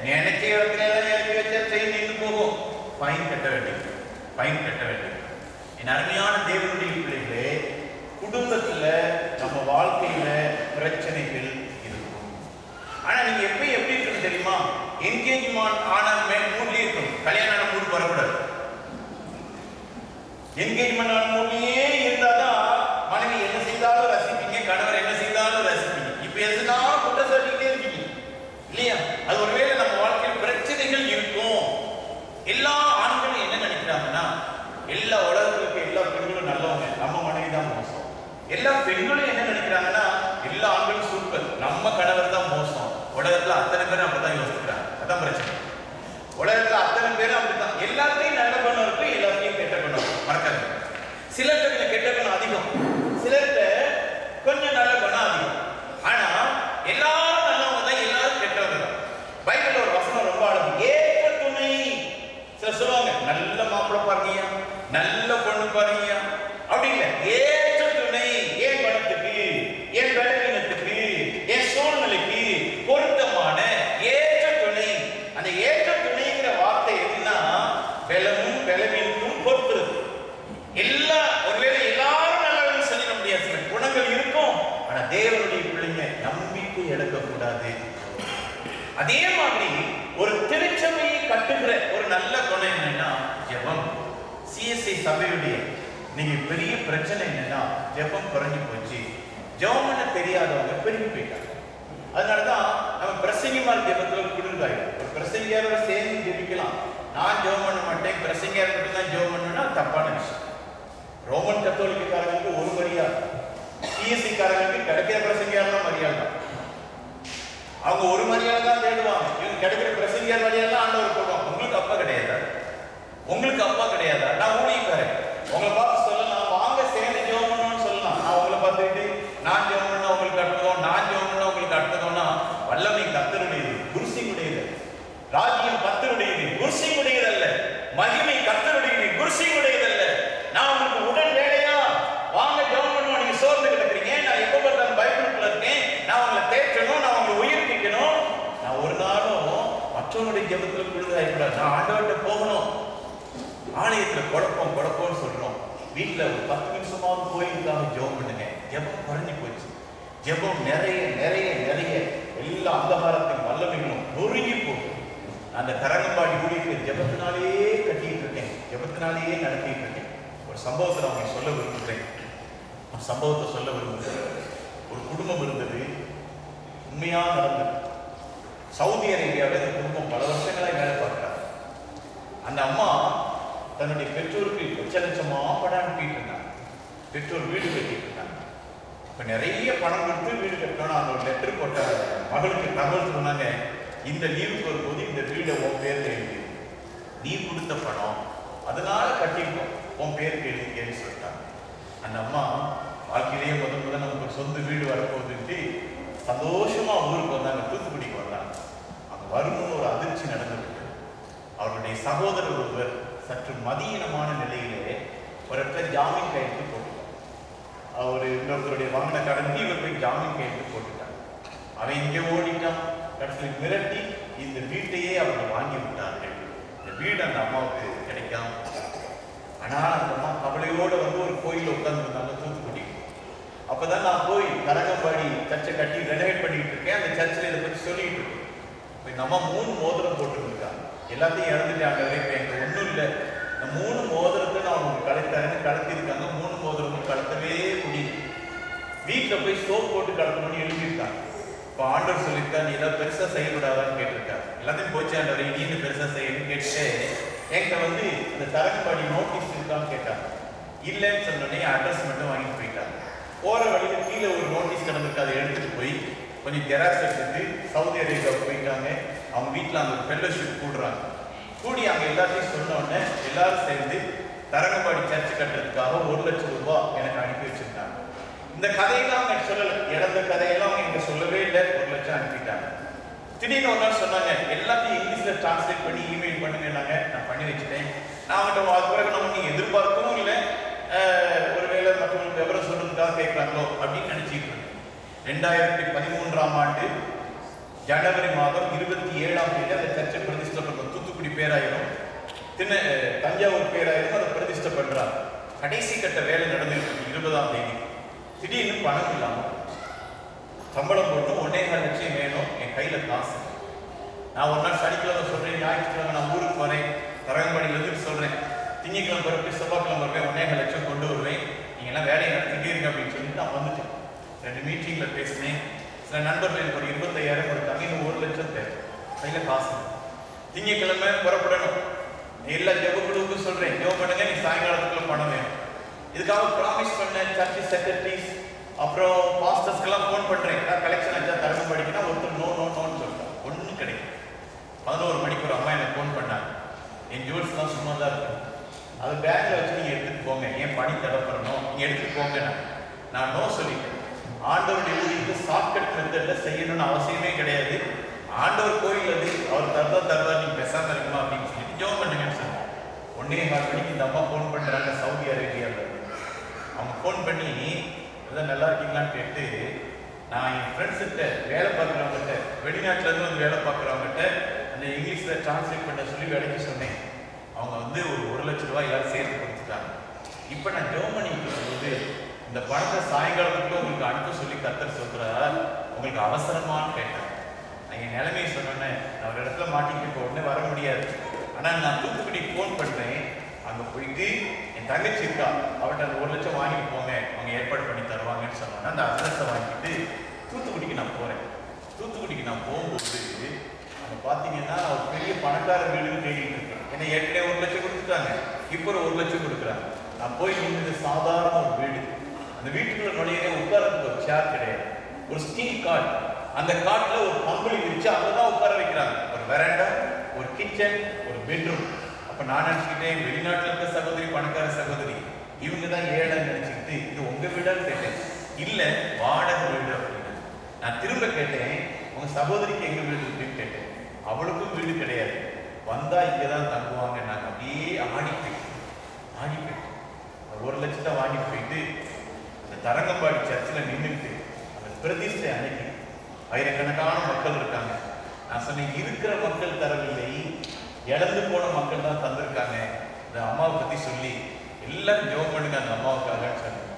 நினைச்ச இடத்துல எல்லாம் இறக்கி வச்சா செயின் நின்று போகும். ஃபைன் கட்ட வேண்டியது. என் அருமையான தேவனுடைய பிள்ளைகளே, குடும்பத்துல நம்ம வாழ்க்கையில பிரச்சனைகள் இருக்கும். ஆனா நீங்க எப்படி இருக்கணும் தெரியுமா? என்கேஜ்மெண்ட் ஆன மூட்லயே இருக்கணும். கல்யாணம் மூடு வரக்கூடாது. என்கேஜ்மெண்ட் ஆன மூட்லயே இருந்தாதான் மனைவி என்ன செய்தாலும் ரசிப்பீங்க, கணவர் என்ன செய்தாலும் ரசிப்பீங்க. இப்ப எதுனா குற்றம் சொல்லிக்கிட்டே இருக்கீங்க இல்லையா? அது ஒருவேளை நம்ம வாழ்க்கையில் பிரச்சனைகள் இருக்கும். எல்லா ஆண்களும் என்ன நினைக்கிறாங்கன்னா, எல்லா உலகத்துக்கு எல்லா பெண்களும் நல்லவங்க, நம்ம மனைவி தான் மோசம். எல்லா பெண்களும் என்ன நினைக்கிறாங்கன்னா, எல்லா ஆண்களும் சூப்பர், நம்ம கணவர் தான் மோசம். உலகத்துல அத்தனை பேரும் அப்படித்தான் யோசிக்கிறாங்க. அதான் பிரச்சனை. உலகத்துல அத்தனை பேரும் அப்படித்தான். எல்லாத்தையும் நல்ல குணம் இருக்கும், எல்லாத்தையும் கெட்ட குணம் இருக்கும். மறக்காது. சிலர்கிட்ட கொஞ்சம் கெட்ட குணம் அதிகம், சிலர்கிட்ட கொஞ்சம் நல்ல குணம் அதிகம். ஆனா எல்லாரும் நல்லவங்க தான், எல்லாரும் கெட்டவங்க தான். பைபிள்ல ஒரு வசனம் ரொம்ப அழகு, ஏற்ற துணை. சிலர் சொல்லுவாங்க, நல்ல மாப்பிள்ளை பாருங்க, நல்ல பொண்ணு பாருங்க, அப்படி இல்லை. ஏற்ற துணை, என் குணத்துக்கு, என் பலவீனத்துக்கு, என் சூழ்நிலைக்கு பொருத்தமான ஏற்ற துணை. அந்த ஏற்ற துணைங்கிற வார்த்தை எதுனா பலமும் பலவீனத்தும் பொறுத்துறது. எல்லா ஒருவேளை நம்பிக்கை இழக்கக்கூடாது. அதே மாதிரி ஒரு திருச்சபையை கட்டுகிற ஒரு நல்ல குணம் என்னன்னா ஜெபம். சிஎஸ்ஐ சபையுடைய நீங்க பெரிய பிரச்சனை என்னன்னா ஜெபம் குறைஞ்சு போச்சு. ஜெபம் பண்ண தெரியாதவங்க பெருகி போயிட்டாங்க. அதனாலதான் நம்ம பிரசங்கிமார் ஜெபத்துல குளிர்காயும். ஒரு பிரசங்கியாரோட சேர்ந்து ஜெபிக்கலாம். நான் ஜெபம் பண்ண மாட்டேன், பிரசங்கியார் மட்டும் தான் ஜெபம் பண்ணணும்னா தப்பான விஷயம். ரோமன் கத்தோலிக்காரங்களுக்கு ஒரு மரியாதை, சிஎஸ்சி காரங்களுக்கு கிடைக்கிற பிரசங்கியாரெல்லாம் மரியாதை. அவங்க ஒரு மரியாதை தான் தேடுவாங்க. இவங்க கிடைக்கிற பிரசங்கியார் வழியெல்லாம் ஆண்டவர் போடுவாங்க. உங்களுக்கு அப்பா கிடையாதா? உங்களுக்கு அப்பா கிடையாதா? நான் ஊழியக்காரன், உங்களை பார்த்து சொல்லலாம், வாங்க சேர்ந்து ஜெபம் பண்ணணும்னு சொல்லலாம். நான் உங்களை பார்த்துக்கிட்டு நான் ஜெபம் பண்ண உங்களுக்கு அற்புதம், நான் ஜெபம் பண்ண உங்களுக்கு அற்புதம்னா வல்லமை கர்த்தருடையது, குருசியுடையது. ராஜ்யம் கர்த்தருடையது, குருசியுடையது அல்ல. மகிமை கர்த்தருடையது, குருசியுடையது அல்ல. நான் உங்களுக்கு உடன் வேலையா வாங்க ஜெபம் பண்ணுவோம். நீங்க சோர்ந்து கிடக்குறீங்க, நான் எப்ப பார்த்தாலும் பைபிளுக்குள்ள இருக்கேன், நான் உங்களை தேற்றணும், நான் உங்களை உயிர்ப்பிக்கணும். நான் ஒரு நாளும் மற்றவனுடைய ஜெபத்துல குழுதாயிக்கூடாது. நான் ஆண்டவர்கிட்ட போகணும். ஆலயத்துல குழப்பம்னு சொல்றோம். வீட்டுல ஒரு 10 நிமிஷமாவது கோயிலுக்காக ஜெபம் பண்ணுங்க. ஜெபம் குறைஞ்சு போச்சு. ஜெபம் நிறைய நிறைய நிறைய எல்லா அந்தகாரத்தின் வல்லமைகளும் நொறுங்கி போகும். அந்த கரங்கம்பாடி ஊழியர்கள் ஜெபத்தினாலேயே கட்டிட்டு இருக்கேன், ஜெபத்தினாலேயே நடத்திட்டு இருக்கேன். ஒரு சம்பவத்தை அவங்க சொல்ல விரும்புகிறேன். ஒரு குடும்பம் இருந்தது, உண்மையா நடந்தது. சவுதி அரேபியாவில் இந்த குடும்பம் பல வருஷங்களாக வேலை பார்க்கிறாங்க. அந்த அம்மா தன்னுடைய பெற்றோருக்கு லட்சமா பணம் அனுப்பிட்டு இருந்தாங்க. பெற்றோர் வீடு கட்டிட்டு இருந்தாங்க. இப்ப நிறைய பணம் கொடுத்து வீடு கட்டணும். அந்த ஒரு லெட்டர் போட்ட மகளுக்கு தகவல் சொன்னாங்க, இந்த லீவுக்கு வரும்போது இந்த வீடை உன் பேர்ல எழுதி, நீ கொடுத்த பணம் அதனால கட்டிருக்கோம், உன் பேருக்கு எழுதிக்கேன்னு சொல்லிட்டாங்க. அந்த அம்மா வாழ்க்கையிலேயே முதல் நமக்கு ஒரு சொந்த வீடு வரப்போகுதுன்ட்டு சந்தோஷமா ஊருக்கு வந்தாங்க, தூத்துக்குடிக்கு வந்தாங்க. அங்க வரும்னு ஒரு அதிர்ச்சி நடந்துருக்கு. அவருடைய சகோதரர் ஒருவர் சற்று மதியீனமான நிலையிலே ஒரு இடத்துல ஜாமீன் கையெழுத்து போட்டுட்டார். அவர் இன்னொருத்தருடைய வாங்கின கடனுக்கு இவர் போய் ஜாமீன் கையெழுத்து போட்டுட்டார். அவன் இங்கே ஓடிட்டான். கடைசியில் மிரட்டி இந்த வீட்டையே அவர்கள் வாங்கி விட்டார்கள். இந்த வீடு அந்த அம்மாவுக்கு கிடைக்காம. ஆனால் அந்த அம்மா கவலையோடு வந்து ஒரு கோயிலில் உட்கார்ந்துருந்தாங்க தூத்துக்குடி. அப்பதான் நான் போய் கரங்கம்பாடி சர்ச்சை கட்டி ரெனோவேட் பண்ணிட்டு இருக்கேன். அந்த சர்ச்சில் இதை பற்றி சொல்லிட்டு இருக்கேன். இப்போ இந்த அம்மா 3 மோதிரம் போட்டுருக்காங்க. எல்லாத்தையும் இறந்துட்டாங்க. இப்போ எனக்கு ஒன்றும் இல்லை, இந்த 3 மோதிரத்தை நான் அவங்களுக்கு கடத்திருக்காங்க. 3 மோதிரமும் கடத்தவே முடியும். வீட்டில் போய் சோப் போட்டு கடத்தணும்னு எழுதியிருக்காங்க. இப்போ ஆண்டவர் சொல்லியிருக்கா, நீ ஏதாவது பெருசாக செயல்படாதான்னு கேட்டிருக்காரு. எல்லாத்தையும் போச்சு ஆண்டவர், நீ இன்னும் பெருசாக செய்யணும்னு கேட்டுட்டு என்கிட்ட வந்து இந்த தரங்கம்பாடி நோட்டீஸ் இருக்கான்னு கேட்டாங்க. இல்லைன்னு சொன்னோடனே அட்ரஸ் மட்டும் வாங்கிட்டு போயிட்டாங்க. போகிற வழியில் கீழே ஒரு நோட்டீஸ் கிடந்திருக்கு, அதை எடுத்துகிட்டு போய் கொஞ்சம் ஜெராக்ஸ் எடுத்துட்டு சவுதி அரேபியாவுக்கு போயிட்டாங்க. அவங்க வீட்டில் அங்கே ஒரு ஃபெல்லோஷிப் கூடுறாங்க. கூடி அங்கே எல்லாத்தையும் சொன்னோடனே எல்லாரும் சேர்ந்து தரங்கம்பாடி சர்ச்சு கட்டுறதுக்காக 1 லட்சம் ரூபாய் எனக்கு அனுப்பி வச்சிருந்தாங்க. இந்த கதையெல்லாம் அவங்க சொல்லலை, இழந்த கதையெல்லாம் அவங்க எங்க சொல்லவே இல்லை. 1 லட்சம் அனுப்பிட்டாங்க. திடீர்னு ஒரு நாள் சொன்னாங்க, எல்லாத்தையும் இங்கிலீஷில் டிரான்ஸ்லேட் பண்ணி இமெயில் பண்ணுங்கன்னாங்க. நான் பண்ணி வச்சுட்டேன். நான் அவங்கள்ட்ட அது பிறகு நம்ம நீங்கள் எதிர்பார்க்கவும் இல்லை, ஒருவேளை மற்றவங்களுக்கு விவரம் சொல்றதுக்காக கேட்கறாங்களோ அப்படின்னு நினைச்சிட்டு இருக்கேன். 2013ஆம் ஆண்டு ஜனவரி மாதம் 27ஆம் தேதி அந்த சர்ச்சை பிரதிஷ்டை பண்றோம். தூத்துக்குடி பேராயிரும், தஞ்சாவூர் பேராயிரும் அதை பிரதிஷ்டை பண்றாங்க. கடைசி கட்ட வேலை நடந்துட்டு இருக்கு. 20ஆம் தேதி திடீர்னு பணம் இல்லாம சம்பளம் போட்டு 1.25 லட்சம் வேணும். என் கையில காசு. நான் ஒரு நாள் சனிக்கிழமை சொல்றேன், ஞாயிற்றுக்கிழமை நான் ஊருக்கு வரேன், தரங்கம்பாடியிலிருந்து சொல்றேன், திங்கட்கிழமை பிறகு செவ்வாய்க்கிழமை வருவேன், 1.25 லட்சம் கொண்டு வருவேன், நீங்க எல்லாம் வேலையை நடத்திட்டே இருங்க அப்படின்னு சொல்லிட்டு நான் வந்துட்டேன். 2 மீட்டிங்ல பேசினேன். சில நண்பர்கள் ஒரு 25,000 கொடுத்தாங்க. இன்னும் 1 லட்சம் தேவை. கையில காசு. திங்கட்கிழமை புறப்படணும். எல்லா ஜெபக்குழுவுக்கும் சொல்றேன், ஜெபம் பண்ணுங்க, நீ சாயங்காலத்துக்குள்ள பணம் வேணும். இதுக்காக ப்ராமிஸ் பண்ண சர்ச் செக்ரட்டரிஸ் அப்புறம் பாஸ்டர்ஸ்க்கெல்லாம் ஃபோன் பண்றேன். கலெக்ஷன் ஆச்சா தரங்கம்பாடிக்குன்னா ஒருத்தர் நோன்னு சொல்லிட்டாங்க. ஒன்றும் கிடைக்கும். 11 மணிக்கு ஒரு அம்மா எனக்கு ஃபோன் பண்ணாங்க. என் ஜுவல்ஸ்லாம் சும்மா தான் இருக்கு, அது பேங்க்ல வச்சு நீங்க எடுத்துட்டு போங்க, ஏன் பணி தடப்படணும், நீங்க எடுத்துட்டு போங்க. நான் நோ சொல்லிட்டேன். ஆண்டவருடைய ஊழியத்தை ஷார்ட்கட் மெத்தட்ல செய்யணும்னு அவசியமே கிடையாது. ஆண்டவர் கோயில் அது, அவர் தருவார், நீங்க பேசாம இருக்குமா அப்படின்னு சொல்லிட்டு ஜெபம் பண்ணுங்கன்னு சொன்னேன். 1.25 மணிக்கு இந்த அம்மா ஃபோன் பண்றாங்க சவுதி அரேபியாவில். அவங்க ஃபோன் பண்ணி எதாவது நல்லா இருக்கீங்களான்னு கேட்டு, நான் என் ஃப்ரெண்ட்ஸ்கிட்ட வேலை பார்க்குறவங்ககிட்ட, வெளிநாட்டில இருந்து வந்து வேலை பார்க்குறவங்ககிட்ட அந்த இங்கிலீஷில் டிரான்ஸ்லேட் பண்ண சொல்லி வேலைக்கு சொன்னேன். அவங்க வந்து ஒரு 1 லட்சம் ரூபாய் எல்லாரும் சேர்த்து கொடுத்துட்டாங்க. இப்போ நான் ஜெர்மனிக்கு போகும்போது இந்த பணத்தை சாயங்காலத்துக்குள்ள உங்களுக்கு அனுப்ப சொல்லி கர்த்தர் சொல்கிறார். உங்களுக்கு அவசரமானு கேட்டார். நான் என் நிலைமையை சொன்னோன்னே, நான் ஒரு இடத்துல மாட்டிக்கிட்டு இப்போ உடனே வர முடியாது, ஆனால் நான் தூத்துக்குடிக்கு ஃபோன் பண்ணுறேன், அங்கே போயிட்டு என் தங்கச்சி இருக்கா, அவர்கிட்ட அந்த 1 லட்சம் வாங்கிட்டு போங்க, அவங்க ஏற்பாடு பண்ணி தருவாங்கன்னு சொன்னாங்க. அந்த அட்ரஸை வாங்கிட்டு தூத்துக்குடிக்கு நான் போகிறேன். தூத்துக்குடிக்கு நான் போகும்போது அங்கே பார்த்தீங்கன்னா ஒரு பெரிய பணக்கார வீடுன்னு தேடிட்டு இருக்கேன். ஏன்னா ஏற்கனவே 1 லட்சம் கொடுத்துட்டாங்க, இப்போ ஒரு 1 லட்சம் கொடுக்குறாங்க. நான் போய் நின்று சாதாரண ஒரு வீடு, அந்த வீட்டுக்குள்ள நுழையிற உட்காரத்துக்கு ஒரு சேர் கிடையாது, ஒரு ஸ்டீல் கார்டு, அந்த காட்டில் ஒரு கம்பளி விரிச்சு அங்கதான் உட்கார வைக்கிறாங்க. ஒரு வெராண்டா, ஒரு கிச்சன், ஒரு பெட்ரூம். அப்ப நான் நினைச்சுக்கிட்டேன், வெளிநாட்டில் இருக்க சகோதரி பணக்கார சகோதரி, இவங்க தான் ஏழைன்னு நினைச்சுக்கிட்டு இது உங்க வீடான்னு கேட்டேன். இல்ல வாடகை வீடு அப்படின்னு. நான் திரும்ப கேட்டேன், உங்க சகோதரிக்கு எங்க வீடு அப்படின்னு கேட்டேன். அவளுக்கும் வீடு கிடையாது, வந்தா இங்கதான் தங்குவாங்க. நாங்கள் அப்படியே ஆடி போயிட்டு 1 லட்சத்தை வாங்கிட்டு போயிட்டு அந்த தரங்கம்பாடி சர்ச்சில் நின்றுட்டு அந்த பிரதிஷ்டை அன்னைக்கு ஆயிரக்கணக்கான மக்கள் இருக்காங்க. நான் சொன்னேன், இருக்கிற மக்கள் தரவில்லை, இழந்து போன மக்கள் தான் தந்திருக்காங்க. இந்த அம்மாவை பற்றி சொல்லி எல்லாரும் ஜெபம் பண்ணுங்க அந்த அம்மாவுக்காக சொன்னேன்.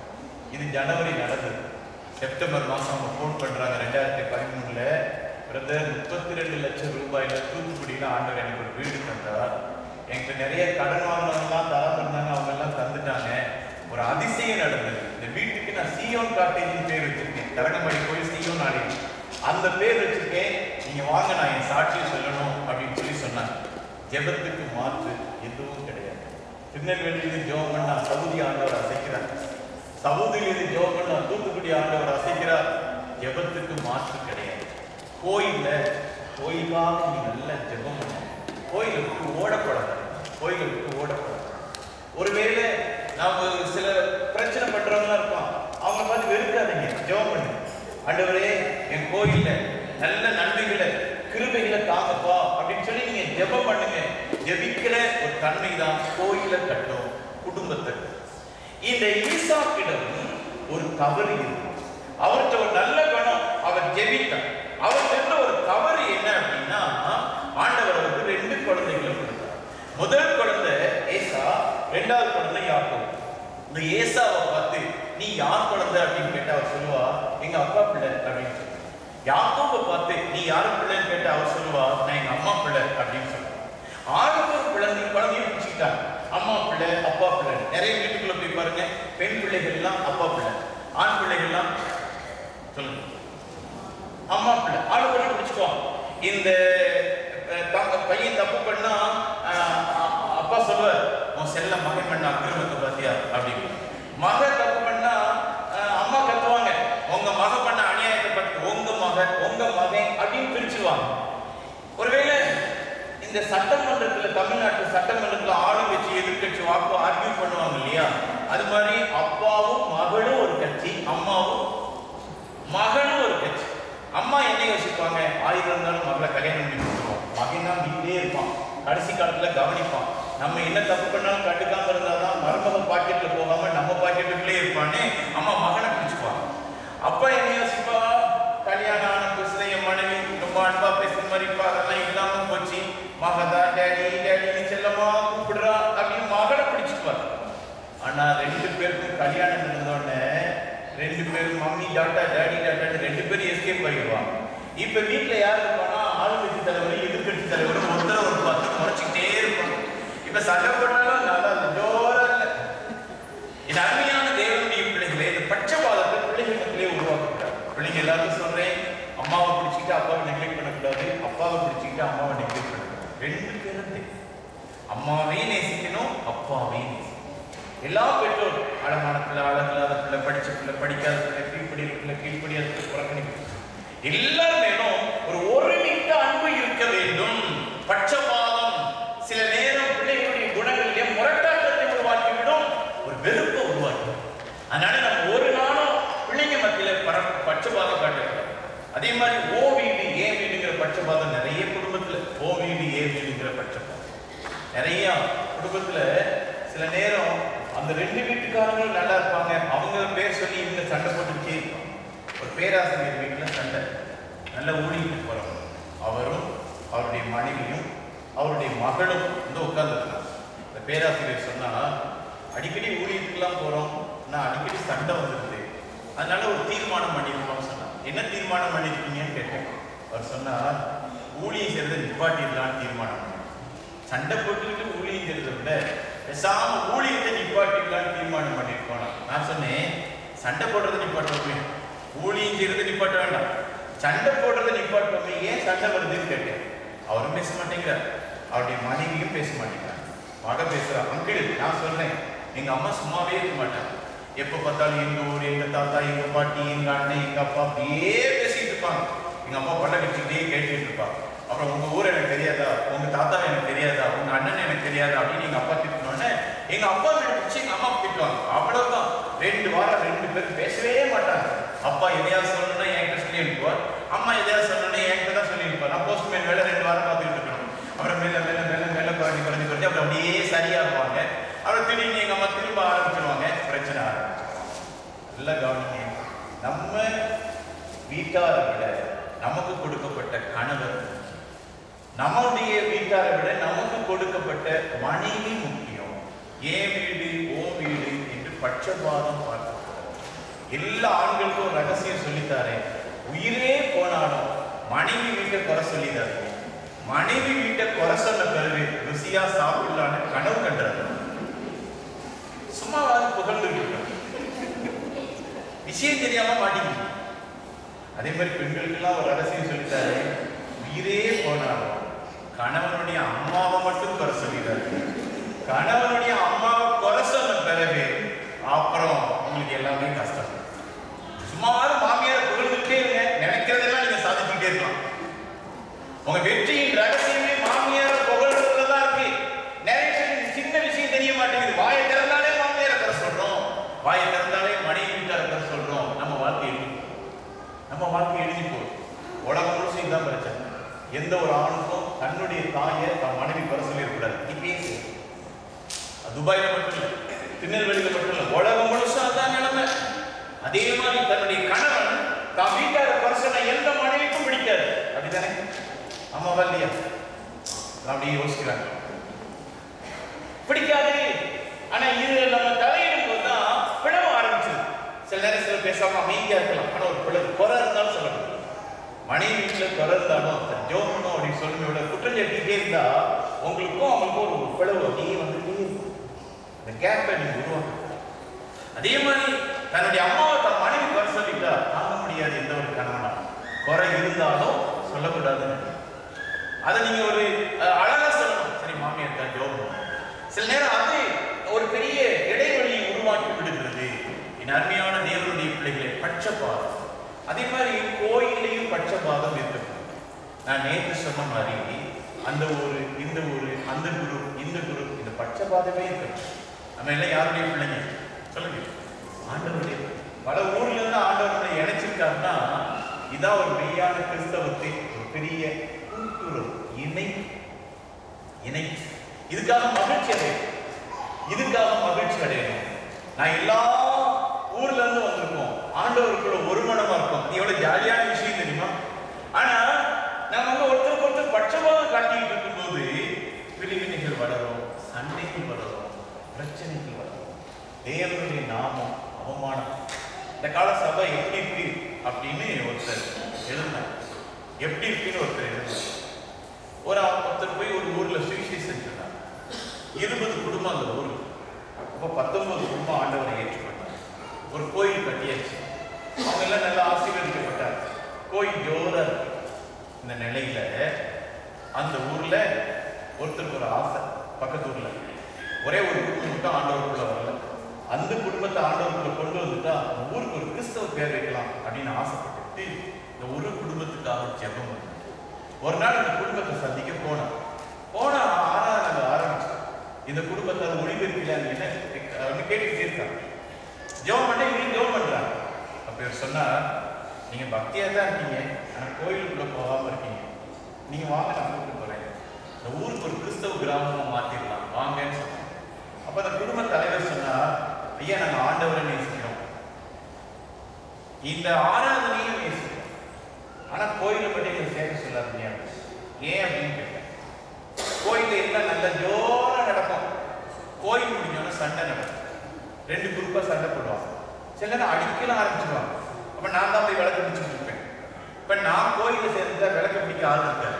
இது ஜனவரி நடந்தது. செப்டம்பர் மாதம் அவங்க ஃபோன் பண்ணுறாங்க, 2013 பிரதர் 32 லட்சம் ரூபாயில தூத்துக்குடியில் ஆண்டவர் எனக்கு ஒரு வீடு தந்தார். என்கிட்ட நிறைய கடன் வாங்கினவங்கலாம் தராம இருந்தாங்க, அவங்க எல்லாம் தந்துட்டாங்க. ஒரு அதிசயம் நடந்தது. இந்த வீட்டுக்கு நான் சியோன் காட்டேஜின்னு பேர் வச்சிருக்கேன். தரங்கம்பாடி போய் சியோன் ஆடி அந்த பேர் வச்சிருக்கேன், நீங்க வாங்க நான் என் சாட்சியை சொல்லணும் அப்படின்னு சொல்லி சொன்னாங்க. ஜெபத்துக்கு மாற்று எதுவும் கிடையாது. திருநெல்வேலியிலிருந்து ஜெபம் பண்ணா சவுதி ஆண்டவர் அசைக்கிறார், சவுதியிலிருந்து ஜெபம் பண்ணா தூத்துக்குடி ஆண்டவர் அசைக்கிறார். ஜெபத்துக்கு மாற்று கிடையாது. கோயிலுக்காக நீ நல்ல ஜெபம் பண்ண, கோயிலை விட்டு ஓடக்கூடாது, கோயிலை விட்டு ஓடக்கூடாது. ஒருவேளை நாம சில பிரச்சனை பண்றவங்களா இருப்போம், அவங்க பார்த்து வெறுக்காதீங்க, ஜெபம் பண்ணு. ஆண்டவரே என் கோயில்ல நல்ல நன்மைகளை கிருபைகளை தாங்கப்பா அப்படின்னு சொல்லி நீங்க ஜெபம் பண்ணுங்க. ஜெபிக்கிற ஒரு தன்மை தான் கோயிலை கட்டும், குடும்பத்தை. இந்த ஈசாக்கிடம் ஒரு தவறு இருக்கு. அவர்கிட்ட ஒரு நல்ல குணம், அவர் ஜெபித்தார். அவர்கிட்ட ஒரு தவறு என்ன அப்படின்னா, ஆண்டவர் அவருக்கு 2 குழந்தைகளை கொடுத்தார். முதல் குழந்தை ஏசா, 2வது குழந்தை யாக்கோபு. இந்த ஏசாவை பார்த்து நீ யார் குழந்தை அப்படின்னு கேட்டா அவர் சொல்லுவா, எங்க அப்பா பிள்ளை அப்படின்னு சொல்லுவா. யாக்கோபை பார்த்து நீ யார் பிள்ளைன்னு கேட்டா அவர் சொல்லுவா, நான் எங்க அம்மா பிள்ளை அப்படின்னு சொல்லுவா. 6 குழந்தையும் பிடிச்சிக்கிட்டாங்க, அம்மா பிள்ளை அப்பா பிள்ளை. நிறைய வீட்டுக்குள்ள போய் பாருங்க, பெண் பிள்ளைகள் எல்லாம் அப்பா பிள்ளை, ஆண் பிள்ளைகள்லாம் சொல்லுங்க அம்மா பிள்ளை. ஆளுகளை பிடிச்சிக்குவாங்க. இந்த பையன் தப்பு பண்ணா அப்பா சொல்லுவார், உன் செல்ல மகன் பண்ண அக்கிரமத்தை பார்த்தியா அப்படின்னு. மக தப்பு பண்ணா அம்மா கத்துவாங்க, உங்க மக பண்ண அநியாயத்தை பற்றி உங்க மகன் அப்படின்னு பிரிச்சுவாங்க. ஒருவேளை இந்த சட்டமன்றத்தில், தமிழ்நாட்டு சட்டமன்றத்தில் ஆளுங்கட்சி எதிர்கட்சி வாக்கு ஆர்கியூ பண்ணுவாங்க இல்லையா, அது மாதிரி அப்பாவும் மகளும் ஒரு கட்சி, அம்மாவும் மகனும் ஒரு கட்சி. அம்மா என்ன யோசிப்பாங்க, 1000 இருந்தாலும் மகளை கல்யாணம் பண்ணி கொடுத்துருவோம், மகன் தான் வீட்டிலே இருப்பான், கடைசி காலத்துல கவனிப்பான், நம்ம என்ன தப்பு பண்ணாலும் கண்டுக்காம இருந்தாதான் மருமக பாக்கெட்ல போகாம நம்ம பாக்கெட்டுக்குள்ளே இருப்பான்னு அம்மா மகனை பிடிச்சுப்பாங்க. அப்பா என்ன யோசிப்பா, கல்யாணம் ஆன புதுசுல என் மனைவி ரொம்ப அன்பா பேசுற மாதிரி அதெல்லாம் இல்லாம போச்சு, மகதா டேடி டேடின்னு செல்லமா கூப்பிடுறா அப்படின்னு மகளை பிடிச்சுப்பாரு. ஆனா 2 பேருக்கும் கல்யாணம் நடந்தோடனே 2 பேரும் மம்மி டாட்டா டேடி டாட்டான்னு 2 பேரும் எஸ்கேப் பண்ணிடுவாங்க. இப்ப வீட்டுல யாரு இருப்பானா, ஆளுங்கட்சி தலைவர் எதிர்கட்சி தலைவர் ஒருத்தர ஒரு 10 குறைச்சிக்கிட்டே இருப்பாங்க. இப்ப சண்டை போட்டாலும் நல்லா ஜோரா இல்ல. இது அருமையான தேவனுடைய பிள்ளைகளே, இந்த பட்சபாதத்தை பிள்ளைகள் மக்களே உருவாக்குறாங்க. பிள்ளைங்க எல்லாருக்கும் சொல்றேன், அம்மாவை பிடிச்சிக்கிட்டு அப்பாவை நெக்லெக்ட் பண்ணக்கூடாது, அப்பாவை பிடிச்சிக்கிட்டு அம்மாவை நெக்லெக்ட் பண்ணக்கூடாது. 2 பேரும் அம்மாவையும் நேசிக்கணும், அப்பாவையும் நேசிக்கணும். எல்லா பெற்றோரும் அழகான பிள்ளை, அழகில்லாத பிள்ளை, படிச்ச பிள்ளை, படிக்காத பிள்ளை, கீழ்ப்படியாத பிள்ளை, கீழ்ப்படியாத பிள்ளை புறக்கணிக்கணும். எல்லாரும் ஒரு ஒருமித்த அன்பு இருக்க வேண்டும். பட்சபாதம் சில நேரம் பிள்ளைகளுடைய குணங்களிலே முரட்டாட்டத்தை உருவாக்கிவிடும், ஒரு வெறுப்பை உருவாக்கிவிடும். அதனால நம்ம ஒரு நாளும் பிள்ளைங்க மத்தியில பட்சபாதம் காட்டக்கூடாது. அதே மாதிரி ஓ வீடு ஏ வீடுங்கிற பட்சபாதம் நிறைய குடும்பத்துல, ஓ வீடு ஏ வீடுங்கிற பட்சபாதம் நிறைய குடும்பத்துல. சில நேரம் அந்த 2 வீட்டுக்காரங்களும் நல்லா இருப்பாங்க, அவங்க பேர் சொல்லி இவங்க சண்டை போட்டுக்கிட்டே இருப்பாங்க. ஒரு பேராசிரியர் வீட்டில் சண்டை, நல்ல ஊழியத்துக்கு போறவங்க, அவரும் அவருடைய மனைவியும் அவருடைய மகளும் வந்து உட்கார்ந்துருக்காங்க. இந்த பேராசிரியர் சொன்னா, அடிக்கடி ஊழியத்துக்குலாம் போறோம், நான் அடிக்கடி சண்டை வந்துருது, அதனால ஒரு தீர்மானம் பண்ணிருக்கோம்னு சொன்னாங்க. என்ன தீர்மானம் பண்ணிருக்கீங்கன்னு கேட்டேன். அவர் சொன்னார், ஊழியம் செய்யறதை நிப்பாட்டிடலான்னு தீர்மானம் பண்ணேன். சண்டை போட்டுக்கிட்டு ஊழியம் செய்யறதை விட பேசாம ஊழியத்தை நிப்பாட்டிடலான்னு தீர்மானம் பண்ணிருக்கோம். நான் சொன்னேன், சண்டை போடுறதை நிப்பாட்டுவோமே, ஊழியம் செய்யறதை நிப்பாட்ட வேண்டாம், சண்டை போடுறதை நிப்பாட்டுவோமே, ஏன் சண்டை வருதுன்னு கேட்டேன். அவரும் பேச மாட்டேங்கிறார், அவருடைய மனைவியும் பேச மாட்டேங்கிறார். மக பேசுறா, அங்கிள் நான் சொல்றேன், எங்க அம்மா சும்மாவே இருக்க மாட்டாங்க, எப்ப பார்த்தாலும் எங்க ஊர், எங்க தாத்தா, எங்க பாட்டி, எங்க அண்ணன், எங்க அப்பா அப்படியே பேசிட்டு இருப்பாங்க. எங்க அம்மா பல்ல கட்டிக்கிட்டே கேட்டுட்டு இருப்பாங்க. அப்புறம் உங்க ஊர் எனக்கு தெரியாதா, உங்க தாத்தா எனக்கு தெரியாதா, உங்க அண்ணன் எனக்கு தெரியாதா அப்படின்னு எங்க அப்பா திட்டினோடனே எங்க அப்பா வீடு பிடிச்சி எங்க அம்மா திட்டுவாங்க. அவ்வளவுதான், 2 வாரம் 2 பேரும் பேசவே மாட்டாங்க. அப்பா எதையாவது சொல்லணும்னா என்கிட்ட சொல்லி அனுப்புவார், அம்மா எதையாவது சொல்லணும்னா என்கிட்ட தான் சொல்லி அனுப்புவார். நான் போஸ்ட்மேன் வேலை 2 வாரம் பார்த்துக்கிட்டு இருக்கணும். அப்புறம் மேல மேல மேல மேல குறைஞ்சி குறைஞ்சி குறைஞ்சி அப்புறம் அப்படியே சரியாகுவாங்க. அப்புறம் திடீர்னு எங்க அம்மா திரும்ப ஆரம்பிச்சிருவாங்க, பிரச்சனை ஆரம்பிச்சு. நல்லா கவனிங்க, நம்ம வீட்டாரை விட நமக்கு கொடுக்கப்பட்ட கணவர், நம்முடைய வீட்டாரை விட நமக்கு கொடுக்கப்பட்ட மனைவி முக்கியம். ஏன் வீடு ஓ வீடு என்று பட்சபாதம் பார்க்கக்கூடாது. எல்லா ஆண்களுக்கும் ரகசியம் சொல்லித்தாரேன், உயிரே போனாலும் மனைவி வீட்டை குறை சொல்லித்தாரு. மனைவி வீட்டை குறை சொன்ன பிறகு ருசியா சாப்பிடலான்னு கனவு கண்டாரு. சும்மாவாது புகழ்ந்து விஷயம் தெரியாம மாட்டீங்க. அதே மாதிரி பெண்களுக்கெல்லாம் ஒரு ரகசியம் சொல்லித்தாரு, உயிரே போனாலும் கணவனுடைய அம்மாவை மட்டும் குறை சொல்லிடாரு. கணவனுடைய அம்மாவை குறை சொன்ன பிறகு அப்புறம் உங்களுக்கு எல்லாமே கஷ்டம். சும்மாவது மாமியார் புகழ்ந்துட்டே இருங்க, நினைக்கிறதெல்லாம் நீங்க சாதிச்சுட்டே இருக்கலாம். உங்க வெற்றியின் ரகசியமே மாமியார புகழ்றதுலதான் இருக்கு. நிறைய பேருக்கு சின்ன விஷயம் தெரிய மாட்டேங்குது. வாயை திறந்தாலே மாமியார குறை சொல்றோம், வாயை திறந்தாலே மனைவி வீட்டார குறை சொல்றோம். நம்ம வாழ்க்கை எழுதி போகுது. உலகம் முழுசும் இதுதான் பிரச்சனை. எந்த ஒரு ஆணுக்கும் தன்னுடைய தாயை தன் மனைவி குறை சொல்லிடக்கூடாது. பேசு, துபாயில மட்டும் இல்லை, திருநெல்வேலியில மட்டும் இல்லை, உலகம் முழுசும் அதுதான் நிலைமை. அதே மாதிரி தன்னுடைய கணவன் தான் வீட்டார குறை சொன்ன எந்த மனைவிக்கும் பிடிக்காது. அப்படித்தானே? அம்மாவா இல்லையா? அப்படி யோசிக்கிறாங்க, பிடிக்காது. ஆனா இது நம்ம தலையிடும் போதுதான் பிளவு ஆரம்பிச்சது. சில நேரம் சில பேசாம அமைதியா இருக்கலாம், ஆனா ஒரு பிளவு குறை இருந்தாலும் சொல்லணும். மனைவி வீட்டில் குறை இருந்தாலும் ஜோமனும் அப்படின்னு சொல்லுங்க, குற்றம் சாட்டிக்கிட்டே இருந்தா உங்களுக்கும் அவங்களுக்கும் ஒரு பிளவு அப்படியே வந்துட்டே இருக்கும். இந்த கேப்பை நீங்க உருவாக்க. அதே மாதிரி தன்னுடைய அம்மாவை தன் மனைவி குறை சொல்லிட்டா தாங்க முடியாது. எந்த ஒரு கணவனா குறை இருந்தாலும் சொல்லக்கூடாதுன்னு அதை நீங்க ஒரு அழகா சொல்லணும். சரி மாமியார் தான் ஜோம். சில நேரம் அது ஒரு பெரிய இடைவெளியை உருவாக்கி விடுகிறது. என் அருமையான தேவனுடைய பிள்ளைகளை, பட்சபாதம். அதே மாதிரி கோயிலையும் பட்சபாதம் இருக்கு. நான் நேற்று சொன்ன மாதிரி அந்த ஊரு இந்த ஊரு, அந்த குரூப் இந்த குரூப், இந்த பட்சபாதமே இருக்கு. நம்ம எல்லாம் யாருடைய பிள்ளைங்க சொல்லுங்க? ஆண்டவருடைய. பல ஊர்ல இருந்து ஆண்டவருடைய இணைச்சிருக்காருன்னா இதான் ஒரு மெய்யான கிறிஸ்தவத்தை ஒரு பெரிய கூட்டுறவு, இணை. இதுக்காக மகிழ்ச்சி அடையணும். நான் எல்லா ஊர்ல இருந்து வந்திருக்கோம், ஆண்டவருக்குள்ள ஒரு மனமா இருக்கும். இது எவ்வளவு ஜாலியான விஷயம் தெரியுமா? ஆனா நம்ம ஒருத்தருக்கு பட்சபாதம் காட்டிக்கிட்டு இருக்கும்போது பிரிவினைகள் வளரும், சண்டைகள் வளரும், பிரச்சனைகள் வளரும், தேவனுடைய நாமம் அவமானம். இந்த கால சபை எப்படி இருக்கு அப்படின்னு ஒருத்தர் எழுதினார். எப்படி இருக்குன்னு ஒருத்தர் எழுதினார். ஒருத்தர் போய் ஒரு ஊர்ல சுவிசேஷம் சொன்னார். 20 குடும்பம் அந்த ஊருக்கு. அப்போ 19 குடும்பம் ஆண்டவரை ஏற்றுக்கொண்டார். ஒரு கோயில் கட்டியாச்சு. அவங்க எல்லாம் நல்லா ஆசீர்வதிக்கப்பட்டார். கோயில் ஜோரா இருக்கு. இந்த நிலையில அந்த ஊர்ல ஒருத்தருக்கு ஒரு ஆசை. பக்கத்து ஊர்ல ஒரே ஒரு குடும்பம் மட்டும் ஆண்டவருக்குள்ள வரல. அந்த குடும்பத்தை ஆண்டவருக்குள்ள கொண்டு வந்துட்டா ஊருக்கு ஒரு கிறிஸ்தவ பேர் வைக்கலாம் அப்படின்னு ஆசைப்பட்டு இந்த ஒரு குடும்பத்துக்காக ஜெபம் பண்ணார். ஒரு நாள் இந்த குடும்பத்தை சந்திக்க போனா ஆராதனை ஆரம்பிச்சு இந்த குடும்பத்தை ஒளிபெருக்கலான்னு என்ன கேட்டுக்கிட்டே இருக்காங்க. ஜெபம் பண்ண இவங்க ஜெபம் பண்றாங்க. அப்ப இவர் சொன்னா, நீங்க பக்தியா தான் இருக்கீங்க, ஆனா கோயிலுக்குள்ள போகாம இருக்கீங்க. நீங்க வாங்க, நான் கூப்பிட்டு போறேன். இந்த ஊருக்கு ஒரு கிறிஸ்தவ கிராமமா மாத்திடலாம் வாங்கன்னு சொன்னாங்க. அப்ப அந்த குடும்ப தலைவர் சொன்னா, ஐயா நாங்க ஆண்டவரை நேசிக்கிறோம், இந்த ஆராதனையும் நேசிக்கிறோம், ஆனா கோயிலை பற்றி எங்களை சேர்க்க சொல்லாதீங்க. ஏன் அப்படின்னு கேட்டேன். கோயில எல்லாம் நல்ல ஜோரா நடக்கும். கோயில் முடிஞ்சோன்னா சண்டை நடக்கும். 2 குரூப்பா சண்டை போடுவாங்க. சில நேரம் அடிக்கலாம் ஆரம்பிச்சிருவாங்க. அப்ப நான் தான் போய் விளக்கு பிடிச்சிட்டு இருப்பேன். இப்ப நான் கோயில சேர்ந்தா விளக்கு பிடிக்க ஆள் இருக்காரு,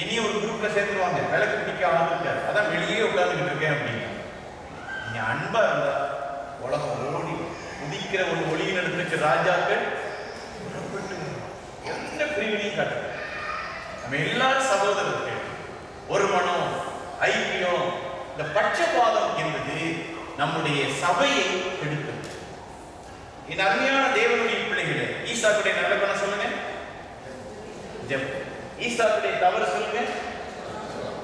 இனி ஒரு குரூப்ல சேர்ந்துருவாங்க விளக்கு பிடிக்க ஆள் இருக்காரு, அதான் வெளியே உட்கார்ந்துகிட்டு இருக்கேன் அப்படின்னா. நீங்க அன்பா இருந்தா உலகம் ஓடி உதிக்கிற ஒரு ஒளியின் இடத்துக்கு ராஜாக்கள் எந்த பிரிவினையும் காட்டு. நம்ம எல்லாரும் சகோதரர்கள், ஒரு மனம், ஐக்கியம். இந்த பட்சபாதம் என்பது நம்முடைய சபையை கெடுக்கும். இந்த அருமையான தேவனுடைய பிள்ளைகளே, ஈசாக்குடைய நல்ல குணம் சொல்லுங்க, ஈசாக்குடைய தவறு சொல்லுங்க,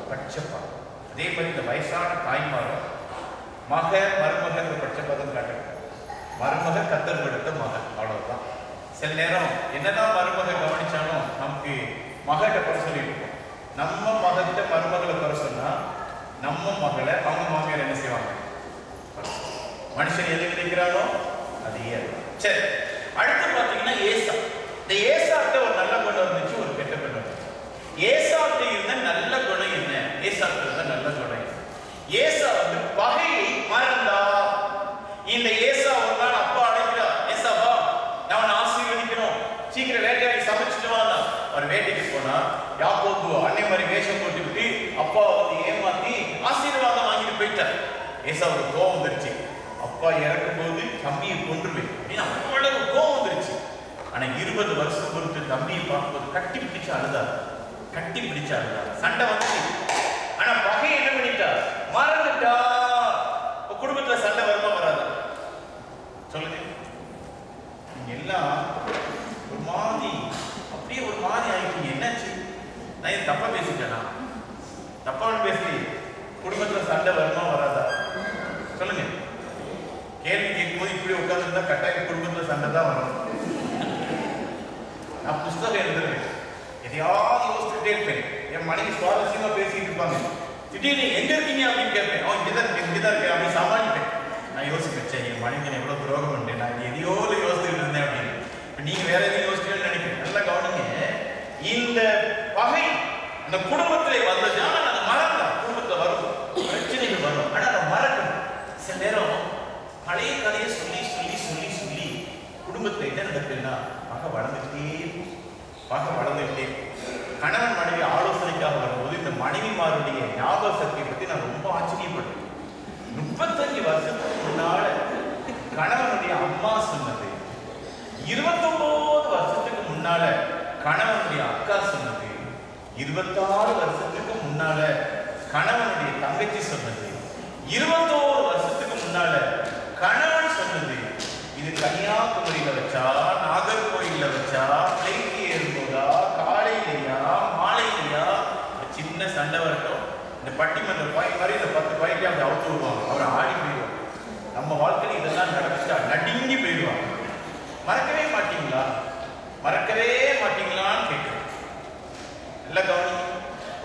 பட்சபாதம். அதே மாதிரி இந்த வயசான தாய்மாரும் மக மருமக பட்சபாதம் காட்டுங்க. மருமக கத்தர் கொடுத்த மகன், அவ்வளவுதான். சில நேரம் என்னதான் மருமக கவனிச்சாலும் நமக்கு மகிட்ட குறை சொல்லிட்டு, நம்ம மகிட்ட மருமகளை குறை சொன்னா நம்ம மகளை அவங்க மாமியார் என்ன செய்வாங்க? மனுஷன் எது நினைக்கிறானோ அது. சரி, அடுத்து பாத்தீங்கன்னா ஏசா. இந்த ஏசாட்ட ஒரு நல்ல குணம் இருந்துச்சு, ஒரு கெட்ட குணம் இருந்துச்சு. ஏசாட்ட இருந்த நல்ல குணம் என்ன? ஏசாட்ட இருந்த நல்ல குணம் என்ன? ஏசா வந்து பகையை மறந்தா. இந்த ஏசா ஒரு நாள் அப்பா அழைக்கிறா, ஏசாவா நான் ஆசீர்வதிக்கணும், சீக்கிரம் வேட்டையாடி சமைச்சிட்டு வாங்க. அவர் வேட்டைக்கு போனா யாக்கோபு அன்னை மாதிரி வேஷம் போட்டுக்கிட்டு அப்பா வந்து ஏமாத்தி ஆசீர்வாதம் வாங்கிட்டு போயிட்டார். ஏசாவுக்கு கோபம் வந்துருச்சு, அப்பா இறக்கும் போது தம்பியை கொன்றுவேன் அப்படின்னு அவ்வளவு கோபம் வந்துருச்சு. ஆனா 20 வருஷம் பொறுத்து தம்பியை பார்க்கும்போது கட்டி பிடிச்சு அழுதார், கட்டி பிடிச்சு அழுதார். சண்டை வந்துச்சு, ஆனா பகை என்ன பண்ணிட்டா? மறந்துட்டா. குடும்பத்துல சண்டை வருமா வராது சொல்லுங்க? எல்லாம் ஒரு மாதிரி அப்படியே ஒரு மாதிரி ஆகிட்டீங்க. என்னாச்சு? நான் இது தப்பா பேசிட்டேனா? தப்பான பேசி குடும்பத்துல சண்டை வருமா வராதா சொல்லுங்க? கேள்வி கேட்கும்போது இப்படி உட்கார்ந்துருந்தா கட்டாயம் குடும்பத்துல சண்டை தான் வரும். நான் புஸ்தகம் எழுதுறேன், எதையாவது யோசிச்சுட்டே இருப்பேன். என் மனைவி சுவாரஸ்யமா பேசிட்டு இருப்பாங்க, திடீர்னு எங்க இருக்கீங்க அப்படின்னு கேட்பேன். அவன் இங்கதான் இருக்கேன் அப்படின்னு சமாளிப்பேன். நான் யோசிப்பேன், என் மனைவி எவ்வளவு துரோகம் பண்ணேன், நான் எதையோ யோசிச்சுட்டு இருந்தேன் அப்படின்னு. நீங்க வேற எதையும் யோசிக்கணும்னு நினைக்கிறேன். நல்லா கவனிங்க, இந்த பகை அந்த குடும்பத்திலே வந்ததுன்னா அதை மறக்கலாம். குடும்பத்துல வரும் பிரச்சனைகள் வரும், ஆனா அதை மறக்கணும். சில நேரம் பழைய கதையை சொல்லி சொல்லி சொல்லி சொல்லி குடும்பத்துல என்ன நடக்குதுன்னா பகை வளர்ந்துகிட்டே. கணவன் மனைவி ஆலோசனைக்காக வரும்போது இந்த மனைவிமாருடைய ஞாபக சக்தியை பத்தி நான் ரொம்ப ஆச்சரியப்பட்டேன். 35 வருஷத்துக்கு முன்னால கணவனுடைய அம்மா சொன்னது, 29 வருஷத்துக்கு முன்னால கணவனுடைய அக்கா சொன்னது, 26 வருஷத்துக்கு முன்னால கணவனுடைய தங்கச்சி சொன்னது, 21 வருஷத்துக்கு முன்னால கணவன் சொன்னது. இது கன்னியாகுமரியில வச்சா, நாகர்கோயில்ல வச்சா, பிளைட் ஏறும்போதா, காலையிலையா மாலையிலையா சின்ன சண்டை வரட்டும், இந்த பட்டிமன்ற பாய் மாதிரி இந்த 10 பாய்க்கு அப்படி அவுத்து விடுவாங்க, அவர் ஆடி போயிடுவாங்க. நம்ம வாழ்க்கையில் இதெல்லாம் நடந்துச்சா நடுங்கி போயிடுவாங்க. மறக்கவே மாட்டீங்களா? மறக்கவே மாட்டீங்களான்னு கேட்கிறேன். நல்ல கவனி,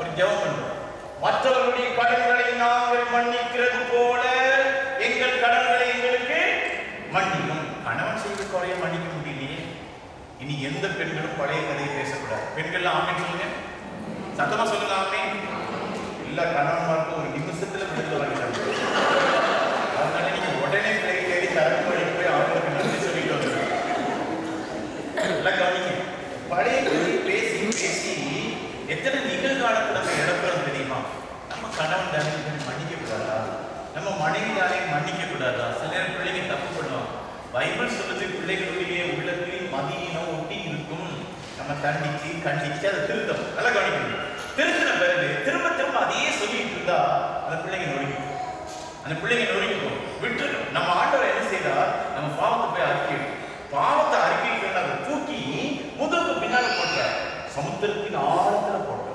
ஒரு ஜெபம் பண்ணுவோம். மற்றவர்களுடைய கடன்களை நாங்கள் மன்னிக்கிறது போல எங்கள் கடன்களை எங்களுக்கு மன்னிக்கும். கணவன் செய்த குறைய மன்னிக்க முடியலையே. இனி எந்த பெண்களும் பழைய கதையை பேசக்கூடாது. பெண்கள் ஆமேன் சொல்லுங்க, சத்தமா சொல்லுங்க ஆமேன். எல்லா கணவன்மாருக்கும் ஒரு நிமிஷத்துல விடுதலை வாங்கிட்டாங்க. அதனால நீங்க உடனே பிள்ளைகள் தேடி தரப்பு வழிக்கு போய் அவங்களுக்கு நன்றி சொல்லிட்டு வந்து நல்லா கவனிங்க. பழைய கதையை பேசி பேசி எத்தனை நிகழ்காலத்தை நம்ம இழப்புறோம் தெரியுமா? நம்ம கணவன் தானே மன்னிக்க கூடாதா? நம்ம மனைவி தானே மன்னிக்க கூடாதா? சில நேரம் பிள்ளைங்க தப்பு பண்ணுவாங்க. பைபிள் சொல்லுது, பிள்ளைகளுடைய உள்ளத்தில் மதியினம் ஒட்டி இருக்கும். நம்ம தண்டிச்சு கண்டிச்சு அதை திருத்தம். நல்லா கவனிக்கணும். திருத்தின பிறகு திரும்ப திரும்ப அதையே சொல்லிட்டு இருந்தா அந்த பிள்ளைங்க நொறுக்கும். அந்த பிள்ளைங்க நொறுக்கும் விட்டுருக்கோம். நம்ம ஆண்டவர் என்ன செய்தார்? நம்ம பாவத்தை போய் அறிக்கையிடும். பாவத்தை அறிக்கைக்கு அதை தூக்கி முதுகு பின்னால போட்டார், சமுத்திரத்தின் ஆழத்துல போட்டார்.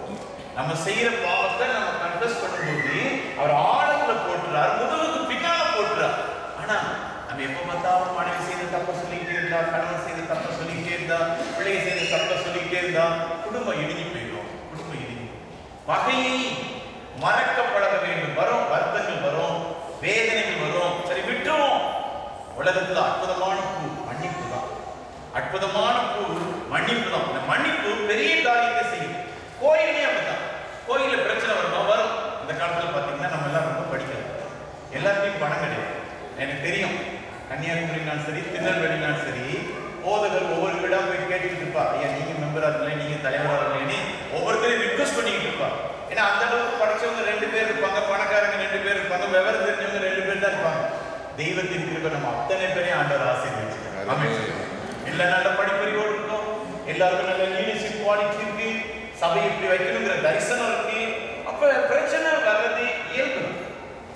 நம்ம செய்யற பாவத்தை நம்ம கன்ஃபஸ் பண்ணும்போது அவர் ஆழத்துல போட்டுறார், முதுகுக்கு பின்னால போட்டுறார். ஆனா நம்ம எப்ப பார்த்தாலும் மனைவி செய்த தப்ப சொல்லிக்கிட்டே இருந்தா, கணவன் செய்த தப்ப சொல்லிக்கிட்டே இருந்தா, பிள்ளைங்க செய்த தப்ப சொல்லிக்கிட்டே இருந்தா குடும்பம் இடிஞ்சு போயிடும். குடும்பம் இடிஞ்சு பகையை மறக்க பழக வேண்டும். வரும் வருத்தங்கள் வரும், வேதனைகள் வரும், சரி விட்டுருவோம். உலகத்துல அற்புதமான பூ மன்னிப்பு தான். அற்புதமான பூ மன்னிப்பு தான். இந்த மன்னிப்பு பெரிய காரியத்தை செய்யும். கோயிலே அப்படிதான். கோயில பிரச்சனை வருமா? வரும். இந்த காலத்துல பாத்தீங்கன்னா நம்ம எல்லாம் ரொம்ப படிக்கிறோம், எல்லாத்தையும் பணம் கிடையாது. எனக்கு தெரியும், கன்னியாகுமரினாலும் சரி திருநெல்வேலினாலும் சரி போதகர் ஒவ்வொரு வீடா போய் கேட்டுக்கிட்டு இருப்பா, ஐயா நீங்க மெம்பராக நீங்க தலைவராக இருக்கீங்கன்னு ஒவ்வொருத்தரையும் ரிக்வஸ்ட் பண்ணிக்கிட்டு இருப்பாங்க. ஏன்னா அந்த அளவுக்கு படிச்சவங்க 2 பேர் இருப்பாங்க, பணக்காரங்க 2 பேர் இருப்பாங்க, விவரம் தெரிஞ்சவங்க 2 பேர் தான் இருப்பாங்க. தெய்வத்தின் கிருபை நம்ம அத்தனை பேரையும் ஆண்டவர் ஆசீர்வதிச்சிருக்காரு. ஆமென். எல்லா நல்ல படிப்பறிவோடு இருக்கும், எல்லாருக்கும் நல்ல லீடர்ஷிப் குவாலிட்டி இருக்கு, சபை இப்படி வைக்கணுங்கிற தரிசனம் இருக்கு. அப்ப பிரச்சனை வர்றது இயல்பு.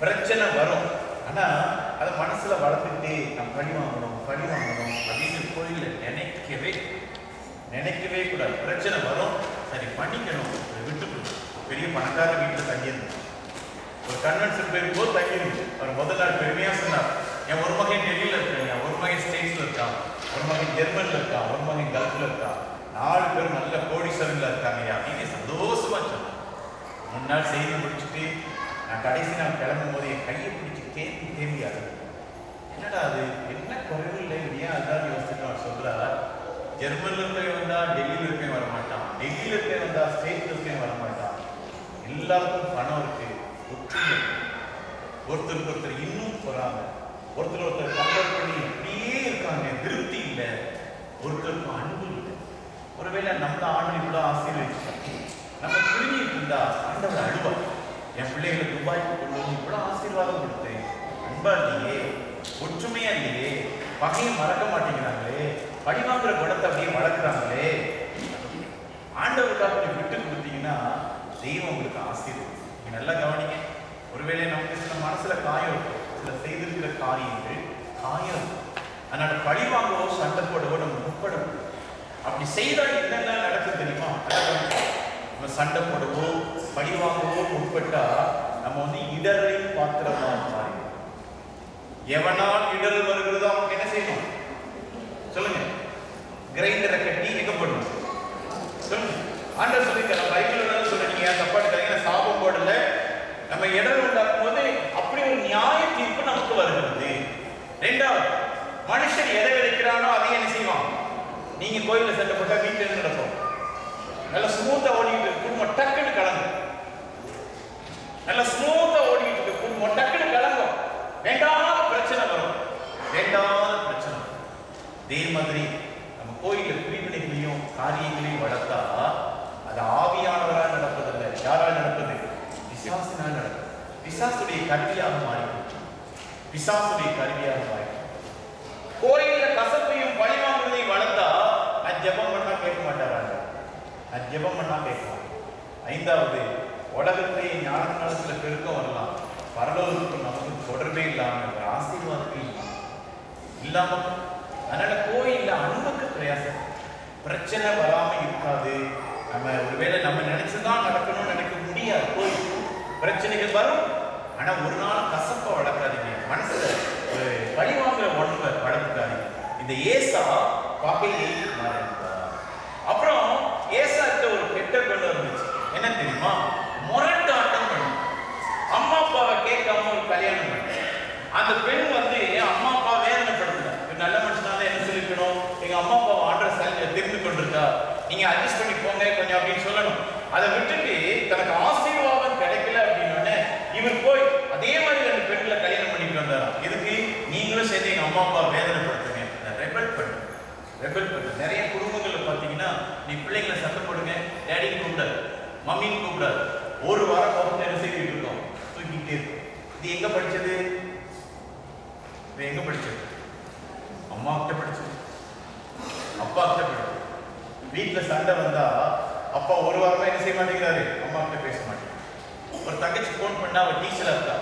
பிரச்சனை வரும், ஆனா அதை மனசுல வளர்த்துக்கிட்டே நம்ம பழி வாங்கணும் அப்படின்னு கோயில நினைக்கவே கூடாது. பிரச்சனை வரும், சரி பண்ணிக்கணும், விட்டுக்கணும். பெரிய பணக்கார வீட்டுல தங்கியிருந்தோம், ஒரு கன்வென்ஷன் போயிருக்கும்போது தங்கியிருந்து அவர் முதல் நாள் பெருமையா சொன்னார், என் ஒரு மகன் டெல்லியில இருக்கான், ஒரு மகன் ஸ்டேட்ஸ்ல இருக்கான், ஒரு மகன் ஜெர்மன்ல இருக்கான், ஒரு மகன் கல்ஃப்ல இருக்கான், 4 பேரும் நல்ல கோடீஸ்வரன்ல இருக்காங்க அப்படின்னு சந்தோஷமா சொன்னார். 3 நாள் செய்தி முடிச்சுட்டு நான் கடைசி நாள் கிளம்பும் போது என் கையை பிடிச்சி தேம்பியாது, என்னடா அது என்ன குறைவு இல்லை இல்லையா, அதான் யோசிச்சுட்டு அவர் சொல்றார், ஜெர்மன்ல இருக்க வந்தா டெல்லியில இருக்க வரமாட்டான், டெல்லியில இருக்க வந்தா ஸ்டேட்ல இருக்க வரமாட்டான், எல்லாருக்கும் பணம் இருக்கு, ஒற்றுமை, ஒருத்தருக்கு ஒருத்தர் இன்னும் போறாங்க, ஒருத்தர் கம்பேர் பண்ணி இப்படியே இருக்காங்க, திருப்தி இல்லை, ஒருத்தருக்கும் அன்பு இல்லை. ஒருவேளை நம்மள ஆண்டு இவ்வளவு ஆசீர்வதிச்சு நம்ம புரிஞ்சிட்டு இருந்தா ஆண்டவர் அழுவா, என் பிள்ளைகளை துபாய்க்கு கொண்டு வந்து இவ்வளவு ஆசீர்வாதம் கொடுத்தேன், அன்பா இல்லையே, ஒற்றுமையா இல்லையே, பகையை மறக்க மாட்டேங்கிறாங்களே, படிவாங்கிற குணத்தை அப்படியே வளர்க்குறாங்களே, ஆண்டவருக்காக நீங்க விட்டு கொடுத்தீங்கன்னா தெய்வம் உங்களுக்கு ஆசீர்வதிக்கும். நீங்க நல்லா கவனிங்க. ஒருவேளை நமக்கு சில மனசுல காயம் இருக்கும், சில செய்திருக்கிற காரியங்கள் காயம் இருக்கும், அதனால பழி வாங்கவோ சண்டை போடவோ நம்ம முற்படணும். அப்படி செய்தால் என்னென்ன நடக்கும் தெரியுமா? நம்ம சண்டை போடவோ பழி வாங்கவோ முற்பட்டா நம்ம வந்து இடரின் பாத்திரமா மாறி, எவனால் இடர் வருகிறதோ அவங்க என்ன செய்யணும் சொல்லுங்க? கிரைண்டரை கட்டி எங்க போடணும் சொல்லுங்க? ஆண்டவர் சொல்லிருக்காரு, பைபிள்ல சொல்றீங்க, தப்பா எடுக்காதீங்க, சாபம் போடல, நம்ம இடர் உண்டாக்கும் போது அப்படி ஒரு நியாய தீர்ப்பு நமக்கு வருகிறது. 2வது, மனுஷன் எதை விதைக்கிறானோ அதையும் என்ன செய்வான்? நீங்க கோயில்ல சண்டை போட்டா வீட்டுல இருந்து நடக்கும், நல்ல ஸ்மூத்தா ஓடிக்கிட்டு இருக்கு, குடும்பம் டக்குன்னு கலங்கும், நல்ல ஸ்மூத்தா ஓடிக்கிட்டு இருக்கு, குடும்பம் டக்குன்னு கலங்கும், வேண்டாத பிரச்சனை வரும், வேண்டாத பிரச்சனை. அதே மாதிரி நம்ம கோயில பிரிவினைகளையும் காரியங்களையும் வளர்த்தா அது ஆவியானவரால் நடப்பதில்லை, யாரால் நடப்பது? பிசாசினால் நடப்பது. பிசாசுடைய கருவியாக மாறி, பிசாசுடைய கருவியாக மாறி. கோயில கசப்பையும் பழிவாங்குவதையும் வளர்த்தா நான் ஜெபம் பண்ணா கேட்க மாட்டாராங்க, நான் ஜெபம் பண்ணா கேட்கலாம். 5வது, உலகத்திலேயே ஞான காலத்துல பெருக்கம் வரலாம், பரலோகத்துக்கும் நமக்கு தொடர்பே இல்லாம ஆசீர்வாதத்தில் இல்லாம. அதனால கோயில்ல அன்புக்கு பிரயாசம், பிரச்சனை வராம இருக்காது. நம்ம ஒருவேளை நம்ம நினைச்சுதான் நடக்கணும்னு நினைக்க முடியாது, கோயில் பிரச்சனைகள் வரும், ஆனா ஒரு நாள் கசப்ப வளர்க்காதீங்க, மனசுல ஒரு பழிவாங்குற உணர்வை வளர்த்துக்காதீங்க. இந்த ஏசா பகையை மறந்தார். அப்புறம் ஏசா கிட்ட ஒரு கெட்ட கொண்டு இருந்துச்சு, என்ன தெரியுமா? முரட்டாட்டம் பண்ணு, அம்மா அப்பாவை கேட்காம ஒரு கல்யாணம் பண்ணு. அந்த பெண் வந்து அம்மா அப்பா வேதனைப்படுத்துறாங்க, நல்ல மனுஷனால என்ன சொல்லிக்கணும், எங்க அம்மா அப்பாவை ஆர்டர் தெரிந்து கொண்டிருக்கா, நீங்க அட்ஜஸ்ட் பண்ணி போங்க கொஞ்சம் அப்படின்னு சொல்லணும். அதை விட்டுட்டு தனக்கு ஆசீர்வாதம் கிடைக்கல அப்படின்னு இவர் போய் அதே மாதிரி 2 பெண்களை கல்யாணம் பண்ணிட்டு வந்தாரா. இதுக்கு நீங்களும் சேர்ந்து எங்க அம்மா அப்பா வேதனைப்படுத்துங்க, ரெபல் பண்ணு. நிறைய குடும்பங்கள்ல பாத்தீங்கன்னா நீ பிள்ளைங்களை சத்தம் போடுங்க, டேடின்னு கூப்பிடாது, மம்மின்னு கூப்பிடாது, ஒரு வாரம் பார்த்து என்ன செய்துட்டு இருக்கோம், தூக்கிட்டே இருக்கும். இது எங்க படிச்சது? அம்மா கிட்ட படிச்சது, அப்பா கிட்ட படிச்சது. வீட்டுல சண்டை வந்தா அப்பா ஒரு வாரமா என்ன செய்ய மாட்டேங்கிறாரு, அம்மா கிட்ட பேச மாட்டேங்கிறாரு. ஒரு தங்கச்சி போன் பண்ணா அவ டீச்சரா இருக்கா,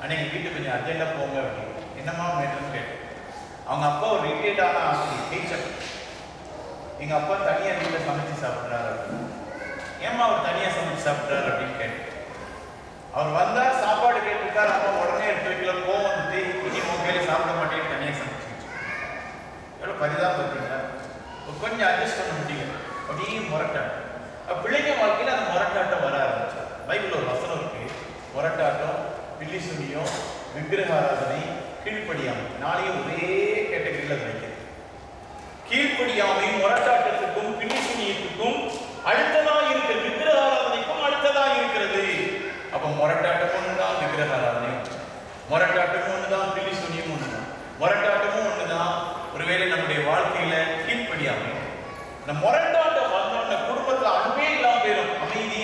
அன்னைக்கு வீட்டுக்கு கொஞ்சம் அர்ஜென்டா போங்க அப்படின்னு. என்னம்மா மேட்டர்னு கேட்டேன். அவங்க அப்பா ஒரு ரிட்டையர்ட் ஆன ஆசிரியர், டீச்சர். எங்க அப்பா தனியா வீட்டுல சமைச்சு சாப்பிட்றாரு அப்படின்னு. ஏம்மா அவர் தனியா சமைச்சு சாப்பிட்றாரு அப்படின்னு கேட்டேன். அவர் வந்தா சாப்பாடு கேட்டிருக்காரு, அம்மா உடனே எடுத்து வைக்கல, கோவம் வந்துட்டு இனி உங்க கையில சாப்பிட மாட்டேன்னு தனியா சமைச்சு எவ்வளவு பரிதாபம் பார்த்தீங்களா? கொஞ்சம் அட்ஜஸ்ட் பண்ண முடியும், அப்படியே முரட்டாட்டம். பிள்ளைங்க வாழ்க்கையில அந்த முரட்டாட்டம் வர ஆரம்பிச்சு. பைபிள் ஒரு வசனம் இருக்கு, முரட்டாட்டம், பில்லி சுனியம், விக்கிரக ஆராதனை, கீழ்ப்படியாமை, நாளையும் ஒரே கேட்டகரியில வைக்கிறது. கீழ்ப்படியாமை முரட்டாட்டத்துக்கும் பில்லி சுனியத்துக்கும் அடுத்ததா இருக்கு, விக்கிரக ஆராதனைக்கும் அடுத்ததா இருக்கிறது. அப்ப முரட்டாட்டம் ஒண்ணுதான், விக்கிரக ஆராதனை முரட்டாட்டமும் ஒண்ணுதான், பில்லி சுனியும் ஒண்ணுதான். முரட்டாட்டமும் ஒண்ணுதான், ஒருவேளை நம்முடைய வாழ்க்கையில கீழ்ப்படியாமை. இந்த முரட்டாட்டம் வந்த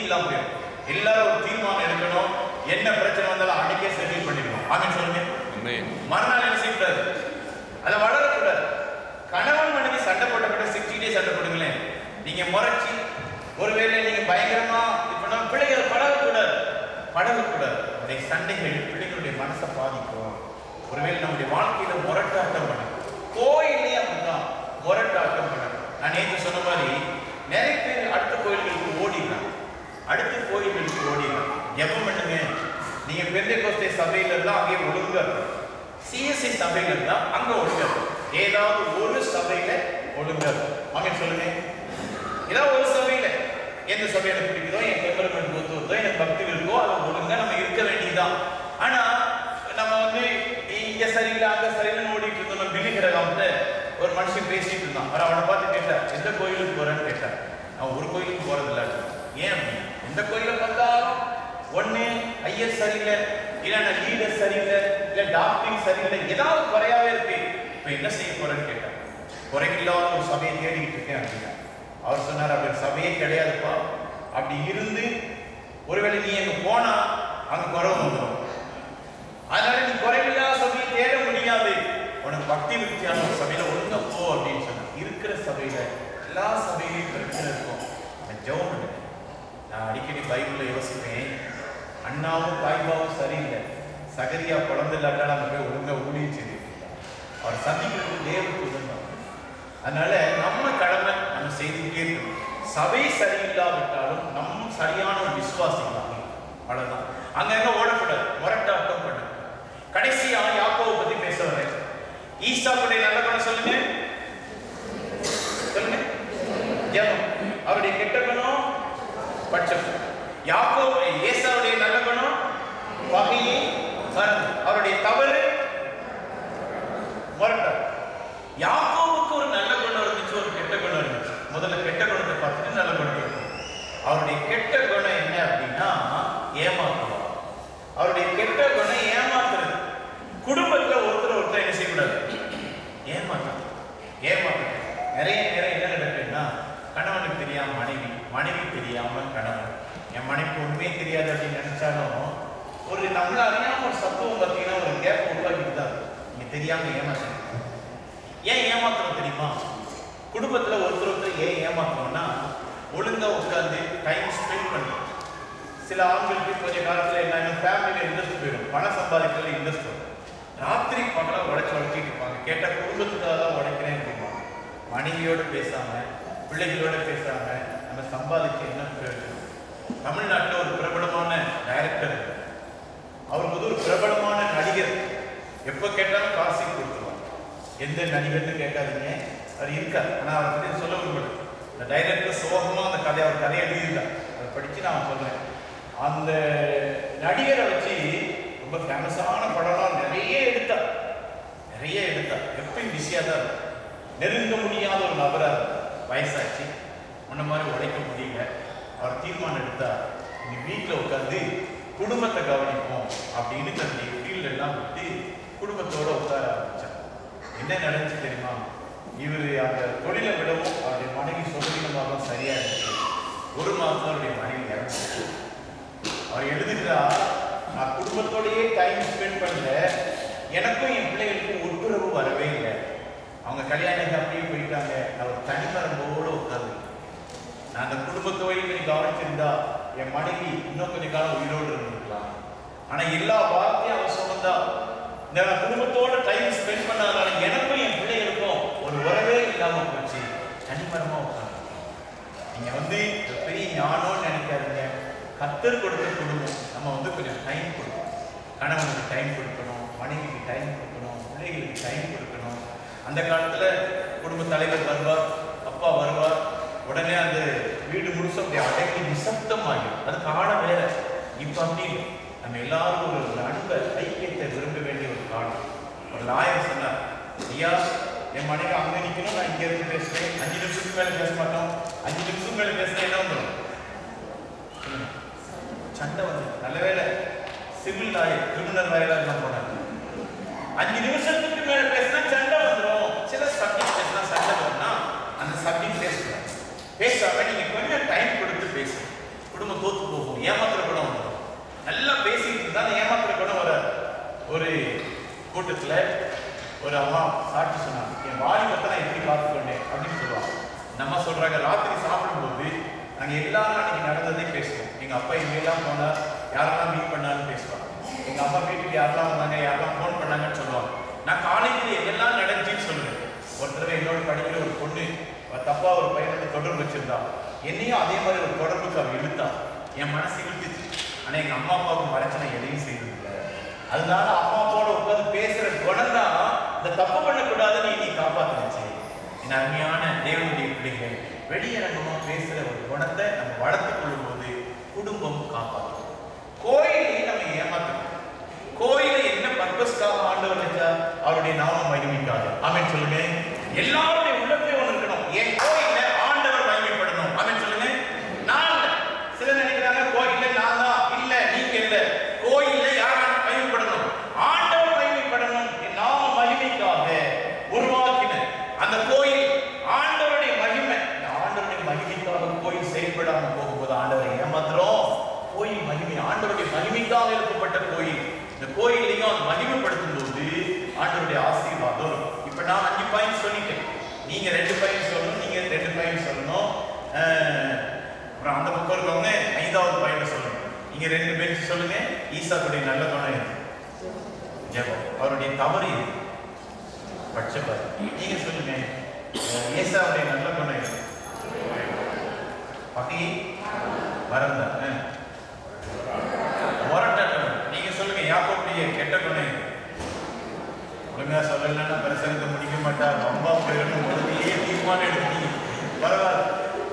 இல்லாம போயிடும். எல்லாரும் ஒரு தீர்மானம் எடுக்கணும். என்ன பிரச்சனை வந்தாலும் அன்னைக்கே செட்டில் பண்ணிடணும். ஆமென் சொல்லுங்க. மறுநாள் என்ன செய்யக்கூடாது, அதை வளரக்கூடாது. கணவன் மனைவி சண்டை போட்டப்பட்ட 60 days சண்டை போடுங்களேன். நீங்க முறைச்சி ஒருவேளை நீங்க பயங்கரமா இப்ப நம்ம பிள்ளைகள் பழகக்கூடாது. நம்முடைய சண்டைகள் பிள்ளைகளுடைய மனசை பாதிக்கும். ஒருவேளை நம்முடைய வாழ்க்கையில முரட்டாட்டம் பண்ண கோயிலே அப்படிதான் முரட்டாட்டம் பண்ண. நான் நேற்று சொன்ன மாதிரி நிறைய பேர் அடுத்த கோயில்களுக்கு ஓடிடுறாங்க. ஜெபம் பண்ணுங்க. நீங்க பெந்தேகோஸ்தே சபையில இருந்தா அங்கே ஒழுங்கா இருக்கும். சிஎஸ்சி சபையில இருந்தா அங்க ஒழுங்கா இருக்கும். ஏதாவது ஒரு சபையில ஒழுங்கா இருக்கும். ஆமென் சொல்லுங்க. ஏதாவது ஒரு சபையில எந்த சபை எனக்கு பிடிக்குதோ, என் டெம்பரமெண்ட் ஒத்துவதோ, எனக்கு பக்தி இருக்கோ, அதை ஒழுங்கா நம்ம இருக்க வேண்டியதுதான். ஆனா நம்ம வந்து இங்க சரியில்லை அங்க சரியில்லைன்னு ஓடிட்டு இருந்தோம். நம்ம பில்லிகிரகாமத்துல ஒரு மனுஷன் பேசிட்டு இருந்தான். அவனை பார்த்து கேட்டார், எந்த கோயிலுக்கு போறேன்னு கேட்டார். அவன் ஒரு கோயிலுக்கு போறதில்ல. ஏன் அப்படின்னா எந்த கோயில பார்த்தாலும் ஒண்ணு ஐயர் சரியில்லை, இல்லைன்னா லீடர் சரியில்லை, இல்ல டாக்டரிங் சரியில்லை, ஏதாவது குறையாவே இருக்கு. இப்ப என்ன செய்ய போறேன்னு கேட்டார். குறையில்லாத ஒரு சபையை தேடிக்கிட்டு இருக்கேன் அப்படின்னா அவர் சொன்னார், அப்படி சபையே கிடையாதுப்பா. அப்படி இருந்து ஒருவேளை நீ அங்க போனா அங்க குறவு வந்துடும். அதனால நீ குறைவில்லாத சபையை தேட முடியாது. உனக்கு பக்தி விருத்தியான ஒரு சபையில ஒழுங்கா போ அப்படின்னு சொன்ன. இருக்கிற சபையில எல்லா சபையிலையும் பிரச்சனை இருக்கும். ஜெபம் பண்ணுங்க. நான் அடிக்கடி பைபிள்ல யோசிப்பேன், அண்ணாவும் தாய்பாவும் சரியில்லை, சகரியா குழந்தை இல்லாட்டாலும் நம்ம போய் ஒழுங்கா ஊழியம் செய்திருக்காங்க. அவர் சந்திக்கிறது தேவனுக்கு உதவும். அதனால நம்ம கடமை நம்ம செய்துட்டே இருக்கணும். சபை சரியில்லாவிட்டாலும் நம்ம சரியான ஒரு விசுவாசிக்கலாம். அவ்வளவுதான். அங்கங்க ஓடக்கூடாது, முரட்டாட்டம் பண்ண. கடைசியா யாக்கோவை பத்தி பேச வரேன். ஈசாவுடைய நல்ல குணம் சொல்லுங்க, சொல்லுங்க. ஜெபம். அவருடைய கெட்ட குணம் பட்சம். யாக்கோபு ஏசாவுடைய நல்ல குணம் பகையை மறந்து. அவருடைய தவறு முரட்டாட்டம். யாக்கோபுக்கு ஒரு நல்ல குணம் இருந்துச்சு, ஒரு கெட்ட குணம் இருந்துச்சு. முதல்ல கெட்ட குணத்தை பார்த்துட்டு நல்ல குணம் இருக்கு. அவருடைய கெட்ட குணம் என்ன அப்படின்னா ஏமாத்துவார். அவருடைய கெட்ட குணம் ஏமாத்துறது. குடும்பத்துல ஒருத்தர் என்ன செய்யக்கூடாது, ஏமாற்றம். நிறைய நேரம் என்ன நடக்குதுன்னா கணவனுக்கு தெரியாம மனைவி, மனைவி தெரியாம கணவன். என் மனைவிக்கு ஒண்ணுமே தெரியாது அப்படின்னு நினைச்சாலும் ஒரு நம்மள அறியாம ஒரு சத்துவம் பார்த்தீங்கன்னா ஒரு கேப் உருவாக்கிட்டு தான் நீங்க தெரியாம ஏமாற்றம். ஏன் ஏமாத்துறோம் தெரியுமா? குடும்பத்துல ஒருத்தர் ஏன் ஏமாத்துறோம்னா ஒழுங்கா உட்கார்ந்து டைம் ஸ்பெண்ட் பண்ணுறோம். சில ஆண்களுக்கு கொஞ்ச காலத்துல என்ன ஃபேமிலியில இன்ட்ரெஸ்ட் போயிடும், பணம் சம்பாதிக்கிறதுல இன்ட்ரெஸ்ட் வரும். ராத்திரி பகல உடைச்சிட்டு இருப்பாங்க. கேட்ட குடும்பத்துக்காக தான் உடைக்கிறேன் அப்படிமா. மனைவியோட பேசாம பிள்ளைகளோட பேசாம நம்ம சம்பாதிக்க என்ன பிரயோஜனம்? தமிழ்நாட்டில் ஒரு பிரபலமான டைரக்டர், அவர் வந்து ஒரு பிரபலமான நடிகர். எப்ப கேட்டாலும் காசு கொடுத்துருவாங்க. எந்த நடிகர்னு கேட்காதீங்க, அவர் இருக்கார். ஆனா அவரை பற்றி சொல்ல விரும்பல. அந்த டைரக்டர் சோகமா அந்த அவர் கதையை எழுதியிருக்கார். அதை படிச்சு நான் சொல்றேன். அந்த நடிகரை வச்சு ரொம்ப ஃபேமஸான படம்லாம் நிறைய எடுத்தார். எப்பயும் பிஸியா தான் இருக்கும். நெருங்க முடியாத ஒரு நபரா இருக்கும். வயசாச்சு, முன்ன மாதிரி உழைக்க முடியல. அவர் தீர்மானம் எடுத்தார், நீ வீட்டில் உட்காந்து குடும்பத்தை கவனிப்போம் அப்படின்னு தன்னுடைய ஃபீல்டு எல்லாம் விட்டு குடும்பத்தோட உட்கார ஆரம்பிச்சார். என்ன நடந்துச்சு தெரியுமா? இவர் அந்த தொழிலை விடவும் அவருடைய மனைவி சொல்லினமாக சரியா இருந்துச்சு. ஒரு மாதம் அவருடைய மனைவி இறந்துச்சு. அவர் எழுதுகிறா, நான் குடும்பத்தோடையே டைம் ஸ்பெண்ட் பண்ணல, எனக்கும் என் பிள்ளைகளுக்கும் ஒட்டுறவு வரவே இல்லை. அவங்க கல்யாணம் அப்படியே போயிட்டாங்க. நான் ஒரு தனிமரம்போடு உட்காந்து நான் அந்த குடும்பத்தோடு கொஞ்சம் கவனிச்சிருந்தா என் மனைவி இன்னும் கொஞ்சம் காலம் உயிரோடு இருந்திருக்கலாம். ஆனா எல்லா வார்த்தையும் அவர் சொன்னதா, இந்த குடும்பத்தோட டைம் ஸ்பெண்ட் பண்ணாதனால எனக்கும் என் பிள்ளைகளுக்கும் ஒரு உறவே இல்லாம போச்சு. தனிமரமா உட்காந்து. நீங்க வந்து பெரிய ஞானம்னு நினைக்காதீங்க. கர்த்தர் கொடுத்த குடும்பம் நம்ம வந்து கொஞ்சம் டைம் கொடுக்கணும். கணவனுக்கு டைம் கொடுக்கணும், மனைவிக்கு டைம் கொடுக்கணும், பிள்ளைகளுக்கு டைம் கொடுக்கணும். அந்த காலத்துல குடும்ப தலைவர் வருவார், அப்பா வருவார், உடனே அந்த வீடு முழுசும் அப்படி அடங்கி நிசப்தம் ஆகிடும். அது காலம் வேற. இப்ப அப்படி நம்ம எல்லாரும் ஒரு அன்பை ஐக்கியத்தை விரும்ப வேண்டிய ஒரு காலம். ஒரு லாயர் சொன்னார், ஐயா என் மனைவி அங்க நிக்கணும், நான் இங்க இருந்து பேசுறேன், 5 நிமிஷத்துக்கு மேல பேச மாட்டோம். 5 நிமிஷத்துக்கு மேல பேசுறேன் என்ன வந்துடும்? சண்டை வந்து. நல்ல வேலை சிவில் லாயர், கிரிமினல் லாயரா இருந்தா போனாங்க. 5 நிமிஷத்துக்கு மேல பேசினா சண்டை வந்துடும். சில சப்ஜெக்ட் பேசினா சண்டை வரும்னா அந்த சப்ஜெக்ட் பேசாம நீங்க கொஞ்சம் டைம் கொடுத்து பேசுங்க. குடும்பம் தோத்து ஒரு கூட்டத்தில் ஒரு அம்மா சாட்சி சொன்னாங்க, என் வாலிபத்தை நான் எப்படி பார்த்துக்கொண்டேன் அப்படின்னு சொல்லுவாங்க. நம்ம சொல்றாங்க, ராத்திரி சாப்பிடும்போது நாங்கள் எல்லாரும் அன்னைக்கு நடந்ததே பேசுவோம். எங்கள் அப்பா இங்கெல்லாம் போனால் யாரெல்லாம் மீட் பண்ணாலும் பேசுவாங்க. எங்கள் அப்பா வீட்டுக்கு யாரெல்லாம் வந்தாங்க, யாரெல்லாம் ஃபோன் பண்ணாங்கன்னு சொல்லுவாங்க. நான் காலேஜில் என்னெல்லாம் நடந்துச்சுன்னு சொல்லுவேன். ஒரு தடவை என்னோட படிக்கிற ஒரு பொண்ணு தப்பா ஒரு பையனோட தொடர்பு வச்சிருந்தா, என்னையும் அதே மாதிரி ஒரு தொடர்புக்கு அவள் இழுத்தா. என் மனசு இழுத்துச்சு. ஆனால் எங்கள் அம்மா அப்பாவுக்கு மறைச்சு நான் எதையும் செய்ததில்லை. அதனால அம்மா அப்பாவோட உட்காந்து பேசுற குணம் தான் இந்த தப்பு பண்ணக்கூடாதுன்னு நீ காப்பாத்துச்சு. என் அருமையான தேவனுடைய பிள்ளைகள், வெளியரங்கமா பேசுற ஒரு குணத்தை நம்ம வளர்த்துக் கொள்ளும் போது குடும்பம் காப்பாற்றும். கோயிலையும் நம்ம ஏமாத்தணும். கோயிலை என்ன பர்பஸ்க்காக ஆண்டவர் வச்சா? அவருடைய நாமம் மகிமைக்காக. ஆமென் சொல்லுங்க. எல்லாருடைய உள்ளத்திலே ஒன்று இருக்கணும், என் கோயில ஆண்டவர் மகிமைப்படணும். ஆமென் சொல்லுங்க. நான் சில நினைக்கிறாங்க கோயில நான் தான். இல்ல, நீங்க இல்ல. கோயில யார் மகிமைப்படணும்? ஆண்டவர் மகிமைப்படணும். என் நாம மகிமைக்காக உருவாக்கின அந்த கோயில் ஆண்டவருடைய மகிமை. ஆண்டவருடைய மகிமைக்காக கோயில் செயல்படாம போகும்போது ஆண்டவரை ஏமாத்துறோம். கோயில் மகிமை ஆண்டவருடைய மகிமைக்காக எழுப்பப்பட்ட கோயில். இந்த கோயிலையும் மகிமைப்படுத்தும் போது ஆண்டவருடைய ஆசீர்வாதம் வரும். இப்ப நான் 5 பாயிண்ட் சொல்லிட்டேன். நீங்க 2 பாயிண்ட் சொல்லணும், நீங்க 2 பாயிண்ட் சொல்லணும். அப்புறம் அந்த பக்கம் இருக்கவங்க 5வது பாயிண்ட் சொல்லணும். நீங்க 2 பேர் சொல்லுங்க. ஈசாக்குடைய நல்ல குணம் எது? ஜெபம். அவருடைய தவறு எது? பட்சபாதம். நீங்க சொல்லுங்க. ஏசாவுடைய நல்ல குணம் எது? பகை மறந்த மொரட்டட்டம். நீங்க சொல்லுங்க. யாக்கோபுடைய கெட்ட குணம் எது? ஒழுங்கா சொல்லலைன்னா பிரசங்கத்தை முடிக்க மாட்டார். ரொம்ப போயிடணும். உடனே தீர்மானம் எடுத்தீங்க, பரவாயில்ல.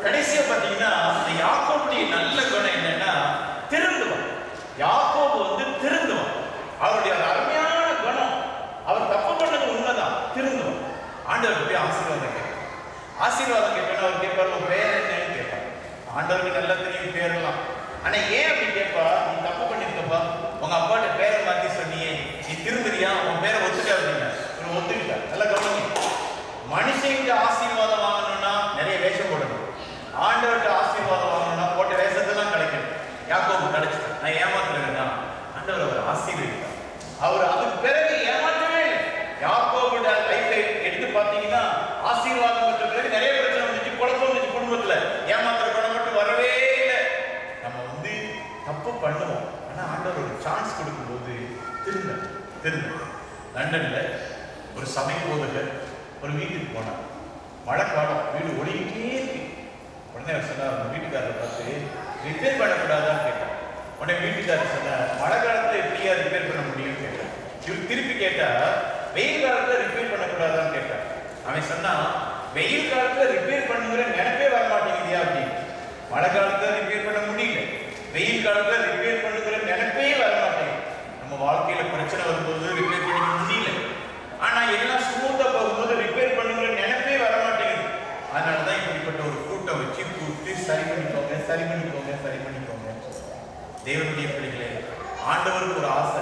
கடைசியா பாத்தீங்கன்னா இந்த யாக்கோபுடைய நல்ல குணம் என்னன்னா திருந்துவான். யாக்கோபு திருந்துவான். அவருடைய அருமையான குணம். அவர் தப்பு பண்ணது உண்மைதான், திருந்துவான். ஆண்டவர் போய் ஆசீர்வாதம் கேட்பார். ஆசீர்வாதம் கேட்பா அவர் கேட்பார், உன் பேர் என்னன்னு கேட்பார். ஆண்டவருக்கு நல்லா தெரியும் பேரெல்லாம். ஆனா ஏன் அப்படி கேட்பா? நீ தப்பு பண்ணிருக்கப்பா, உங்க அப்பாட்ட பேரை மாத்தி சொன்னியே, நீ திருந்துறியா, உன் பேரை ஒத்துக்க அப்படின்னா ஒரு ஒத்துக்கிட்டா. நல்லா கவனிங்க. மனுஷங்க ஆசீர்வாதம் வாங்கணும்னா நிறைய வேஷம் போடணும். ஆண்டவர்கிட்ட ஆசீர்வாதம் வாங்கணும்னா போட்ட வேஷத்தெல்லாம் கிடைக்கணும். யாக்கோபு கிடைச்சு நான் ஏமாத்துறேன்னா ஆண்டவர் அவர் ஆசீர்வதித்தார். அவர் அதுக்கு பிறகு ஏமாற்றவே இல்லை. யாக்கோபோட லைஃபை எடுத்து பார்த்தீங்கன்னா ஆசீர்வாதம் பெற்ற பிறகு நிறைய பிரச்சனை வந்துச்சு, குழப்பம் வந்துச்சு குடும்பத்துல. ஏமாத்துற குணம் மட்டும் வரவே இல்லை. நம்ம தப்பு பண்ணுவோம். ஆனா ஆண்டவர் ஒரு சான்ஸ் கொடுக்கும்போது திருந்த. லண்டன்ல ஒரு சபை போதகர் ஒரு வீட்டுக்கு போனார். மழை காலம், வீடு ஒழுகிட்டே இருக்கு. உடனே அவர் சொன்னார், அந்த வீட்டுக்காரரை பார்த்து ரிப்பேர் பண்ணக்கூடாதான்னு கேட்டார். உடனே வீட்டுக்காரர் சொன்னார், மழை காலத்துல எப்படியா ரிப்பேர் பண்ண முடியும்னு கேட்டார். இவர் திருப்பி கேட்டா, வெயில் காலத்துல ரிப்பேர் பண்ணக்கூடாதான்னு கேட்டார். அவன் சொன்னா, வெயில் காலத்துல ரிப்பேர் பண்ணுங்கிற நினைப்பே வர மாட்டேங்குதியா அப்படின்னு. மழை காலத்துல ரிப்பேர் பண்ண முடியல, வெயில் காலத்துல ரிப்பேர் பண்ணுங்கிற நினைப்பே வர மாட்டேங்குது. நம்ம வாழ்க்கையில பிரச்சனை வரும்போது ரிப்பேர் பண்ணிக்க முடியல. ஆனா எல்லாம் ஸ்மூத்தா போகும்போது ரிப்பேர் பண்ணுங்கிற நினைப்பே வர மாட்டேங்குது. அதனாலதான் இப்படிப்பட்ட ஒரு கூட்டம் வச்சு கூப்பிட்டு சரி பண்ணிக்கோங்க. தேவனுடைய பிள்ளைகளே, ஆண்டவருக்கு ஒரு ஆசை,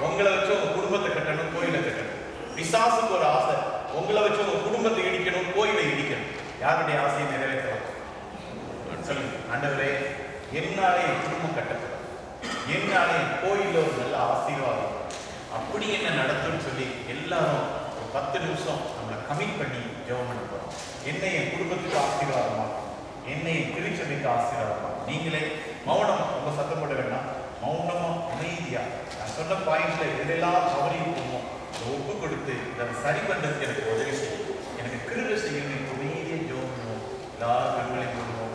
உங்களை வச்சு உங்க குடும்பத்தை கட்டணும், கோயிலை கட்டணும். பிசாசுக்கு ஒரு ஆசை, உங்களை வச்சு உங்க குடும்பத்தை இடிக்கணும், கோயிலை இடிக்கணும். யாருடைய ஆசையை நிறைவேற்றலாம் சொல்லுங்க. ஆண்டவரே, என்னாலே என் குடும்பம் கட்டப்படும், என்னாலே என் கோயில ஒரு நல்ல ஆசீர்வாதம், அப்படி என்ன நடத்தும்னு சொல்லி எல்லாரும் ஒரு 10 நிமிஷம் நம்மளை கமிட் பண்ணி ஜெபம் பண்ண போறோம். என்னை என் குடும்பத்துக்கு ஆசீர்வாதமா, என்னை என் திருச்சபைக்கு ஆசீர்வாதமா. நீங்களே மௌனம், ரொம்ப சத்தம் போட வேண்டாம், மௌனமா அமைதியா நான் சொன்ன பாயிண்ட்ல எதெல்லாம் கவனிப்போமோ ஒப்பு கொடுத்து இதை சரி பண்றதுக்கு எனக்கு உதவி செய்யும், எனக்கு கிருபை செய்யணும். அமைதியை ஜெபம் பண்ணுவோம். எல்லாரும் கண்களை போடுவோம்.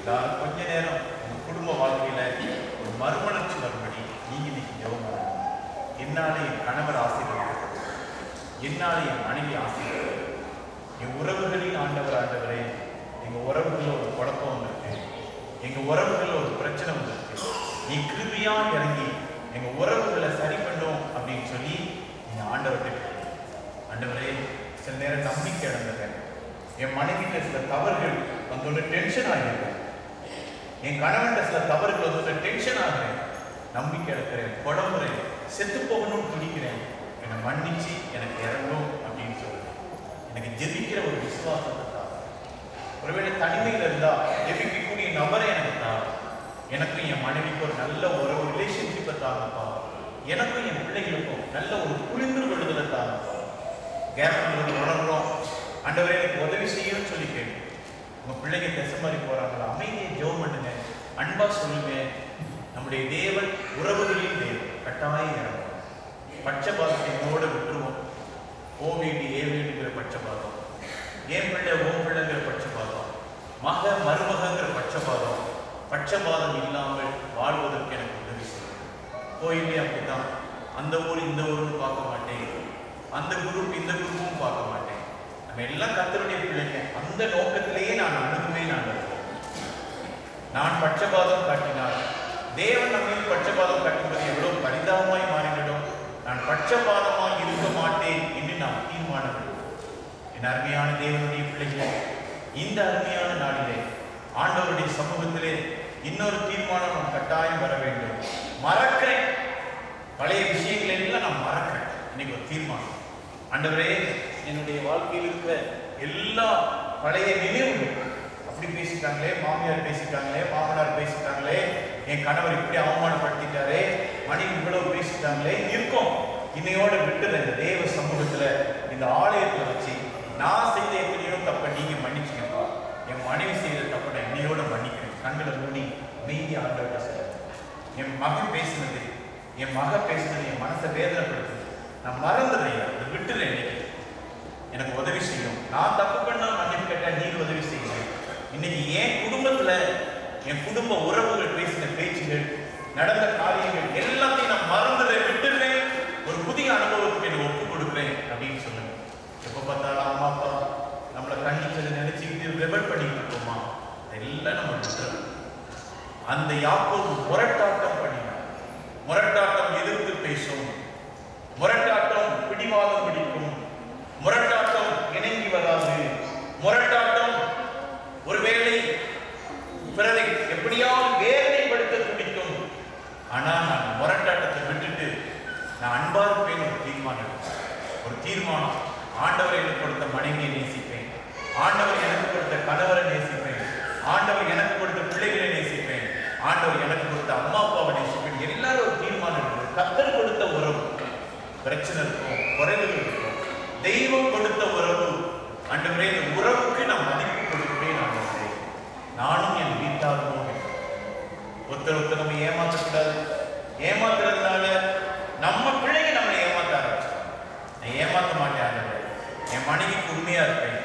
எல்லாரும் கொஞ்ச நேரம் உங்க குடும்ப வாழ்க்கையில ஒரு மறுமலர்ச்சி வரும்படி நீங்க இன்னைக்கு ஜெபம் பண்ணணும். என்னாலே என் கணவர் ஆசீர்வாதம், என்னாலே என் மனைவி ஆசீர்வாதம், என் உறவுகளின் ஆண்டவரே, எங்க உறவுகளில் ஒரு குழப்பம் வந்திருக்கு, எங்க உறவுகளில் ஒரு பிரச்சனை வந்திருக்கு, நீ கிருபையா இறங்கி எங்க உறவுகளை சரி பண்ணும் அப்படின்னு சொல்லி நீங்க ஆண்டவர்கிட்ட ஆண்டவரே, சில நேரம் நம்பிக்கை இழந்துட்டேன், என் மனைவிட்ட சில தவறுகள் வந்தோட டென்ஷன் ஆகிருக்கேன், என் கணவன்கிட்ட சில தவறுகள் வந்தோட டென்ஷன் ஆகிறேன், நம்பிக்கை இழக்கிறேன், குழம்புறேன், செத்து போகணும்னு துடிக்கிறேன், என்னை மன்னிச்சு எனக்கு இறங்கும் அப்படின்னு சொல்லுறேன். எனக்கு ஜெபிக்கிற ஒரு விசுவாசத்தை தான். ஒருவேளை தனிமையில் இருந்தா ஜெபிக்கக்கூடிய நபரை எனக்கு தான். எனக்கும் என் மனைவிக்கு ஒரு நல்ல உறவு ரிலேஷன்ஷிப்பை தாங்கப்பா. எனக்கும் என் பிள்ளைகளுக்கும் நல்ல ஒரு புரிந்து கொள்ளுதலை தாங்கப்பா. கேப் உணர்றோம். ஆண்டவரே எனக்கு உதவி செய்யணும்னு சொல்லி கேட்டு உங்க பிள்ளைங்க திசை மாதிரி போறாங்களா, அமைதியை ஜெபம் பண்ணுங்க, அன்பா சொல்லுங்க. நம்முடைய தேவன் உறவுகளின் தேவன். கட்டாயம் இறங்கும். பட்சபாதத்தை என்னோட விட்டுருவோம். ஓ வீடு ஏ வீடுங்கிற பட்சபாதம், ஏன் பிள்ளை ஓ பிள்ளைங்கிற பட்சபாதம், மக மருமகங்கிற பட்சபாதம், பட்சபாதம் இல்லாமல் வாழ்வதற்கு எனக்கு உதவி செய்யும். கோயிலே அப்படித்தான். அந்த ஊர் இந்த ஊர்னு பார்க்க மாட்டேன், அந்த குரூப் இந்த குரூப்பும் பார்க்க மாட்டேன். நம்ம எல்லாம் கர்த்தருடைய பிள்ளைங்க. அந்த நோக்கத்திலேயே நான் அணுகுமே. நான் பட்சபாதம் காட்டினால் தேவன் நம்ம பட்சபாதம் காட்டும்போது எவ்வளவு பரிதாபமாய் மாறிவிடும். நான் பட்சபாதமாய் இருக்க மாட்டேன் என்று நாம் தீர்மானம். என் அருமையான தேவனுடைய பிள்ளைகளே, இந்த அருமையான நாளிலே ஆண்டவருடைய சமூகத்திலே இன்னொரு தீர்மானம் நாம் கட்டாயம் வர வேண்டும். மறக்கிறேன், பழைய விஷயங்களை எல்லாம் நான் மறக்கிறேன். இன்னைக்கு ஒரு தீர்மானம். ஆண்டவரே, என்னுடைய வாழ்க்கையில் இருக்கிற எல்லா பழைய நினைவுகள், அப்படி பேசிட்டாங்களே, மாமியார் பேசிட்டாங்களே, மாமனார் பேசிட்டாங்களே, என் கணவர் இப்படி அவமானப்படுத்திட்டாரே, மனைவி இவ்வளவு பேசிட்டாங்களே, இருக்கும். இன்னையோட விட்டு இந்த தேவ சமூகத்துல இந்த ஆலயத்துல வச்சு நான் செய்த எத்தனையோ தப்ப நீங்க மன்னிச்சுக்கப்பா. என் மனைவி செய்த தப்ப நான் இன்னையோட மன்னிக்கிறேன். கண்களை மூடி மீதி ஆண்டவர்கிட்ட சொல்ல. என் மகன் பேசினது, என் மக பேசினது என் மனசை வேதனைப்படுத்துது. நான் மறந்துடுறேன், அதை விட்டுறேன். இன்னைக்கு எனக்கு உதவி செய்யும். நான் தப்பு பண்ண மன்னிப்பு கேட்டா நீங்க உதவி செய்யுங்க. இன்னைக்கு என் குடும்பத்துல என் குடும்ப உறவுகள் பேசின பேச்சுகள், நடந்த காரியங்கள் எல்லாத்தையும் நான் மறந்துடுறேன், விட்டுடுறேன். ஒரு புதிய அனுபவத்துக்கு என்னை ஒப்பு கொடுக்குறேன் அப்படின்னு சொல்லுங்க. எப்ப பார்த்தாலும் அம்மா அப்பா நம்மளை கண்டிச்சதை நினைச்சுக்கிட்டு ரெபல் பண்ணிட்டு இருக்கோமா, அதெல்லாம் நம்ம விட்டுறோம். அந்த யாக்கோபு முரட்டாட்டம் பண்ணினார். முரட்டாட்டம் எதிர்த்து பேசும், முரட்டாட்டம் பிடிவாதம் பிடிக்கும், முரட்டாட்டம் இணங்கி வராது, முரட்டாட்டம் ஒருவேளை பிறரை எப்படியாவது வேதனைப்படுத்த துடிக்கும். ஆனா நான் முரட்டாட்டத்தை விட்டுட்டு நான் அன்பா இருப்பேன். ஒரு தீர்மானம். ஆண்டவர் எனக்கு கொடுத்த மனைவியை நேசிப்பேன், ஆண்டவர் எனக்கு கொடுத்த கணவரை நேசிப்பேன், ஆண்டவர் எனக்கு கொடுத்த பிள்ளைகளை நேசிப்பேன், ஆண்டவர் எனக்கு கொடுத்த அம்மா அப்பாவை நேசிப்பேன். எல்லாரும் ஒரு தீர்மானம் இருக்குது. கர்த்தர் கொடுத்த உறவு, பிரச்சனை இருக்கும், குறைகள் இருக்கும், தெய்வம் கொடுத்த உறவு. ஆண்டவரே, இந்த உறவுக்கு நான் மதிப்பு கொடுப்பேன். நானும் என் வீட்டாரும் ஒருத்தர் நம்ம ஏமாற்றக்கூடாது. ஏமாத்துறதுனால நம்ம பிள்ளைங்க நம்மளை ஏமாத்த ஆரம்பிச்சிடும். நான் ஏமாற்ற மாட்டேன். என் மனைவிக்கு உண்மையா இருப்பேன்,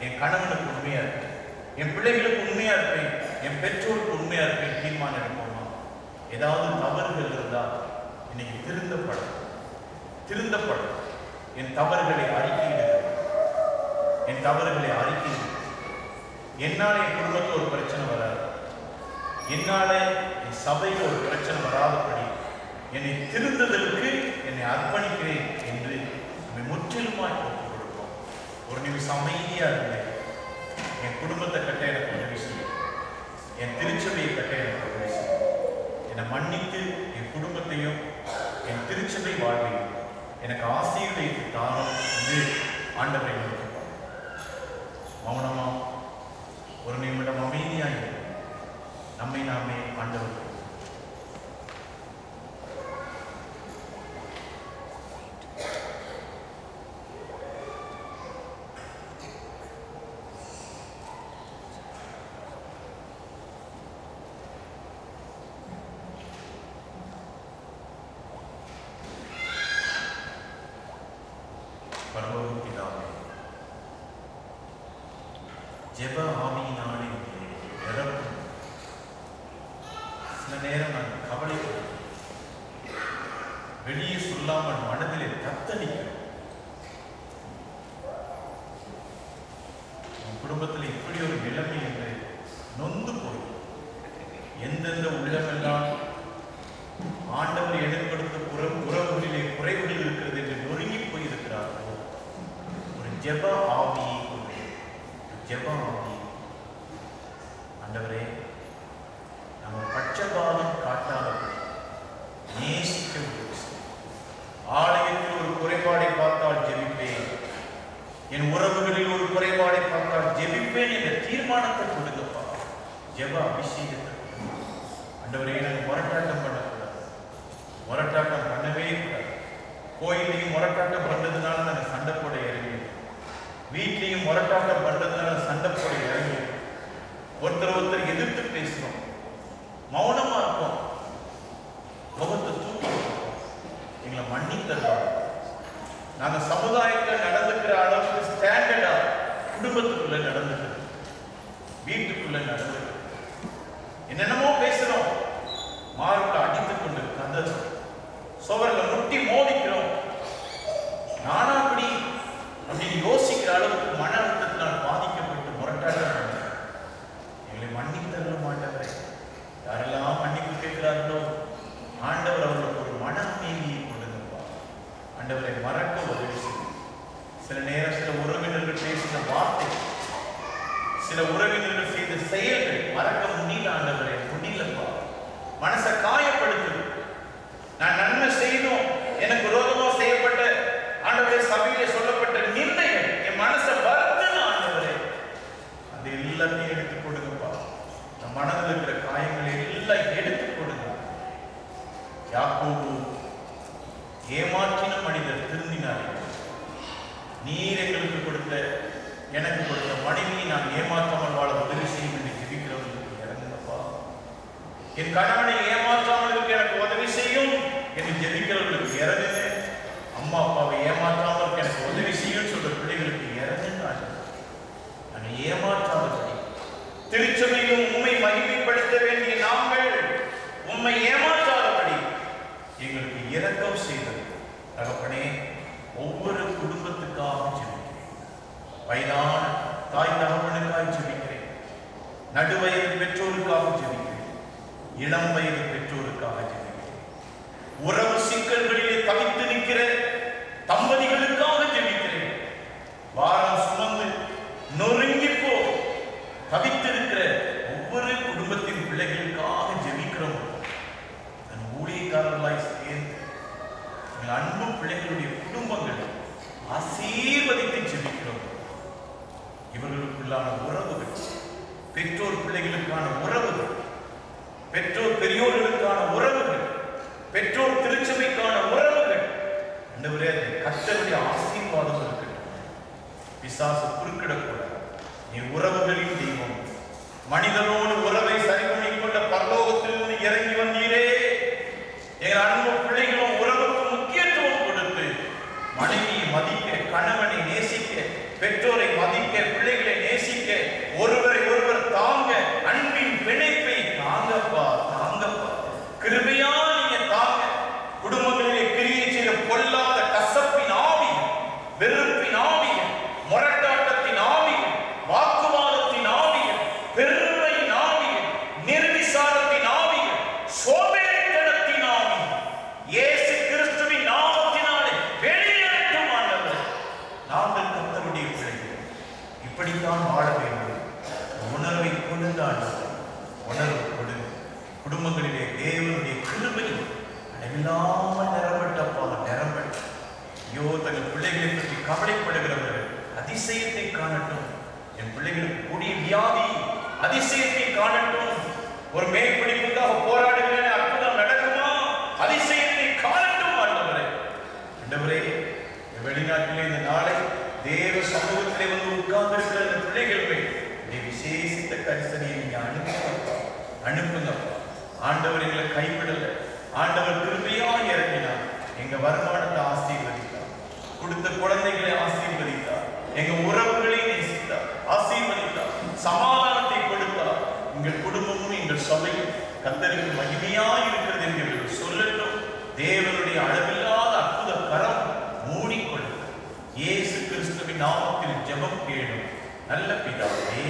என் கணவனுக்கு உண்மையா இருப்பேன், என் பிள்ளைகளுக்கு உண்மையா இருப்பேன், என் பெற்றோருக்கு உண்மையா இருப்பேன். தீர்மானம் எடுப்போமா? ஏதாவது தவறுகள் இருந்தால் இன்னைக்கு திருந்தப்படும். என் தவறுகளை அறிக்கையிடுகிறேன். என் தவறுகளை அறிக்கையிடுகிறேன். என்னால என் குடும்பத்தில் ஒரு பிரச்சனை வராது, என்னால என் சபையில் ஒரு பிரச்சனை வராதபடி என்னை திருந்துதலுக்கு என்னை அர்ப்பணிக்கிறேன் என்று நம்மை முற்றிலுமாய் ஒப்புக் கொடுப்போம். ஒரு நிமிஷம் அமைதியா இருந்தேன். என் குடும்பத்தை கட்ட எனக்கு உதவி செய்யும், என் திருச்சபையை கட்ட எனக்கு உதவி செய்யும். என்னை மன்னித்து என் குடும்பத்தையும் என் திருச்சபை வாழ்வையும் எனக்கு ஆசீர்வதித்து தாரும் என்று ஆண்டவரை நோக்கி மௌனமா ஒரு நிமிடம் அமைதியாக நம்மை நாமே ஆண்டவர் பரலோகத்தினாலே ஜெப ஆவியினாலே நிரப்பும். சில நேரம் நான் கவலைப்படுவேன், வெளியே சொல்லாமல் மனதிலே தத்தளிக்கிறேன். உன் குடும்பத்தில் இப்படி ஒரு நிலைமை என்று நொந்து போய் எந்தெந்த உள்ளமெல்லாம் ஆண்டவர் எடுப்படுத்த உறவுகளிலே குறைவுகள் இருக்கிறது என்று நொறுங்கி போயிருக்கிறார்களோ, ஒரு ஜெப ஆவியை கொண்டு ஜெப ஆவி ஆண்டவரே, நம்ம பட்சபாதம் காட்டாதபடி நேசிக்க முடியும். ஆலயத்தில் ஒரு குறைபாடை பார்த்தால் ஜெபிப்பேன், என் உறவுகளில் ஒரு குறைபாடை பார்த்தால் ஜெபிப்பேன் என்ற தீர்மானத்தை கொடுக்கப்பா. ஜெப அபிஷேகத்தை ஆண்டவரே, எனக்கு முரட்டாட்டம் பண்ணக்கூடாது, முரட்டாட்டம் பண்ணவே கூடாது. கோயிலையும் முரட்டாட்டம் பண்றதுனால நாங்கள் சண்டை போட இறங்கி, வீட்லையும் முரட்டாட்டம் பண்றதுனால சண்டை போட இறங்கி, ஒருத்தர் எதிர்த்து பேசுறோம், மௌனமா இருக்கும், முகத்தை தூக்கி எங்களை மன்னித்தருவாங்க. நாங்க சமுதாயத்தில் நடந்துக்கிற அளவுக்கு ஸ்டாண்டர்டா குடும்பத்துக்குள்ள நடந்துக்கிறது, வீட்டுக்குள்ள நடந்துக்கிறது. என்னென்னமோ பேசுறோம், மார்புல அடித்துக் கொண்டு கந்தது, சுவர்ல முட்டி மோதிக்கிறோம். நானா அப்படி அப்படின்னு யோசிக்கிற அளவுக்கு மன அழுத்தத்தினால் பாதிக்கப்பட்டு முரட்டாட்டம் எங்களை மன்னித்தருள மாட்டவரே. யாரெல்லாம் மன்னிப்பு கேட்கிறார்களோ ஆண்டவர் அவர்களுக்கு ஒரு மன அமைதியை கொடுங்கப்பா. ஆண்டவரை மறக்க உதவி செய்யும். சில நேரம் சில உறவினர்கள் பேசின வார்த்தை, சில உறவினர்கள் செய்த செயல்கள் மறக்க முடியல. ஆண்டவரை முடியலப்பா, மனசை காயப்படுத்து. நான் நன்மை செய்யணும், எனக்கு விரோதமா செய்யப்பட்ட ஆண்டவரே சபையிலே சொல்லப்பட்ட நிர்ணயம் என் மனசை வருத்தணும். ஆண்டவரே அது எல்லாத்தையும் எடுத்துக் கொடுங்கப்பா. நம் மனதில் இருக்கிற காயங்களை எல்லாம் எடுத்துக் கொடுங்க. யாக்கோபு ஏமாற்றின மனிதர் திருந்தினாரே, நீர் எங்களுக்கு கொடுத்த எனக்கு கொடுத்த மனைவியை நான் ஏமாற்றாமல் வாழ உதவி செய்யும் என்று ஜெபிக்கிறவர்களுக்கு இறங்குங்கப்பா. என் கணவனை ஏமாற்றாமல் இருக்க எனக்கு உதவி செய்யும் என்று ஜெபிக்கிறவர்களுக்கு இறங்குங்க. அம்மா அப்பாவை ஏமாற்றாமல் இருக்க எனக்கு உதவி செய்யும் சொல்ற பிள்ளைகளுக்கு இறங்குங்க. நான் ஏமாற்றாதபடி திருச்சபையிலும் உண்மை மகிமைப்படுத்த வேண்டிய நாங்கள் உண்மை ஏமாற்றாதபடி எங்களுக்கு இரக்கம் செய்தது தகப்பனே. ஒவ்வொரு குடும்பத்துக்காக ஜெபிக்கிறேன். வயதான தாய் தகப்பனுக்காக ஜெபிக்கிறேன். நடுவயது பெற்றோருக்காக ஜெபிக்கிறேன். இளம் வயது பெற்றோருக்காக ஜெபிக்கிறேன். உறவு சிக்கல்களிலே தவித்து நிற்கிற தம்பதிகளுக்காக ஜெபிக்கிறேன். வாரம் சுமந்து நொறுங்கி போ தவித்திருக்கிற ஒவ்வொரு குடும்பத்தின் பிள்ளைகளுக்காக ஜெபிக்கிறோம். தன் ஊழியக்காரர்களாய் சேர்ந்து எங்கள் அன்பு பிள்ளைகளுடைய குடும்பங்களை ஆசீர்வதித்து ஜெபிக்கிறோம். இவர்களுக்குள்ளான உறவுகள், பெற்றோர் பிள்ளைகளுக்கான உறவுகள், பெற்றோர் பெரியோர்களுக்கான உறவுகள், பெற்றோர் திருச்சபைக்கான உறவுகள், கர்த்தருடைய ஆசீர்வாதம் இருக்கட்டும். பிசாசு குறுக்கிடக்கூடாது. நீ உறவுகளின் தெய்வம். மனிதனோடு உறவை சரி பண்ணிக்கொண்ட பரலோகத்திலிருந்து இறங்கி வந்தீரே. எங்கள் அன்பு பிள்ளைகளும் உறவுக்கு முக்கியத்துவம் கொடுத்து மனைவியை மதிக்க, கணவனை நேசிக்க, பெற்றோரை மதிக்க, பிள்ளைகளை நேசிக்க, ஒருவரை ஒருவர் தாங்க, அன்பின் பிணைப்பை தாங்கப்பா, தாங்கப்பா, கிருபையா நீங்க தாங்க. குடும்பங்களிலே கிரியை செய்த பொல்லாத கசப்பின் ஆவி, வெறுப்பின் ஆவி, முரட்டாட்டத்தின் ஆவி, வாக்குவாதத்தின் ஆவி, பெருமையின் ஆவி, நிர்விசாரத்தின் ஆவி, சோம்பேறித்தனத்தின் ஆவி இயேசு கிறிஸ்துவின் நாமத்தினாலே வெளியேறட்டும். ஆண்டவரே, நாங்கள் கர்த்தருடைய பிள்ளைகள் இப்படித்தான் வாழ வேண்டும். உணர்வை கொண்டுதான் உணர்வு கொடுங்க. குடும்பங்களிலே தேவனுடைய கிருபை அளவில்லாமல் நிரம்பட்டப்பா, நிரம்பட்ட. ஐயோ, தங்கள் பிள்ளைகளை பற்றி கவலைப்படுகிறவர்கள் அதிசயத்தை காணட்டும். என் பிள்ளைகளுக்கு கூடிய வியாதி அதிசயத்தை காணட்டும். ஒரு மேற்படிப்புக்காக போராடுகிறேன், அற்புதம் நடக்குமா? அதிசயத்தை காணட்டும். ஆண்டவரே, ஆண்டவரே, வெளிநாட்டிலே இந்த நாளை தேவ சமூகத்திலே வந்து உட்கார்ந்து இருக்கிற அந்த பிள்ளைகளுக்கு விசேஷித்த கரிசனையை நீங்க அனுப்புங்க. ஆண்டவர் எங்களை கைவிடல. ஆண்டவர் கிருபையா இறங்கினார். எங்க வருமானத்தை ஆசீர்வதித்தார், கொடுத்த குழந்தைகளை ஆசீர்வதித்தார், எங்க உறவுகளை நேசித்தார், ஆசீர்வதித்தார், சமாதானத்தை கொடுத்தார். எங்கள் குடும்பமும் எங்கள் சபையும் கர்த்தருக்கு மகிமையா இருக்கிறது என்று சொல்லட்டும். தேவனுடைய அளவில்லாத அற்புத கரம் மூடிக்கொள்ளும். இயேசு கிறிஸ்துவின் நாமத்தில் ஜெபம் கேளும் நல்ல பிதாவே.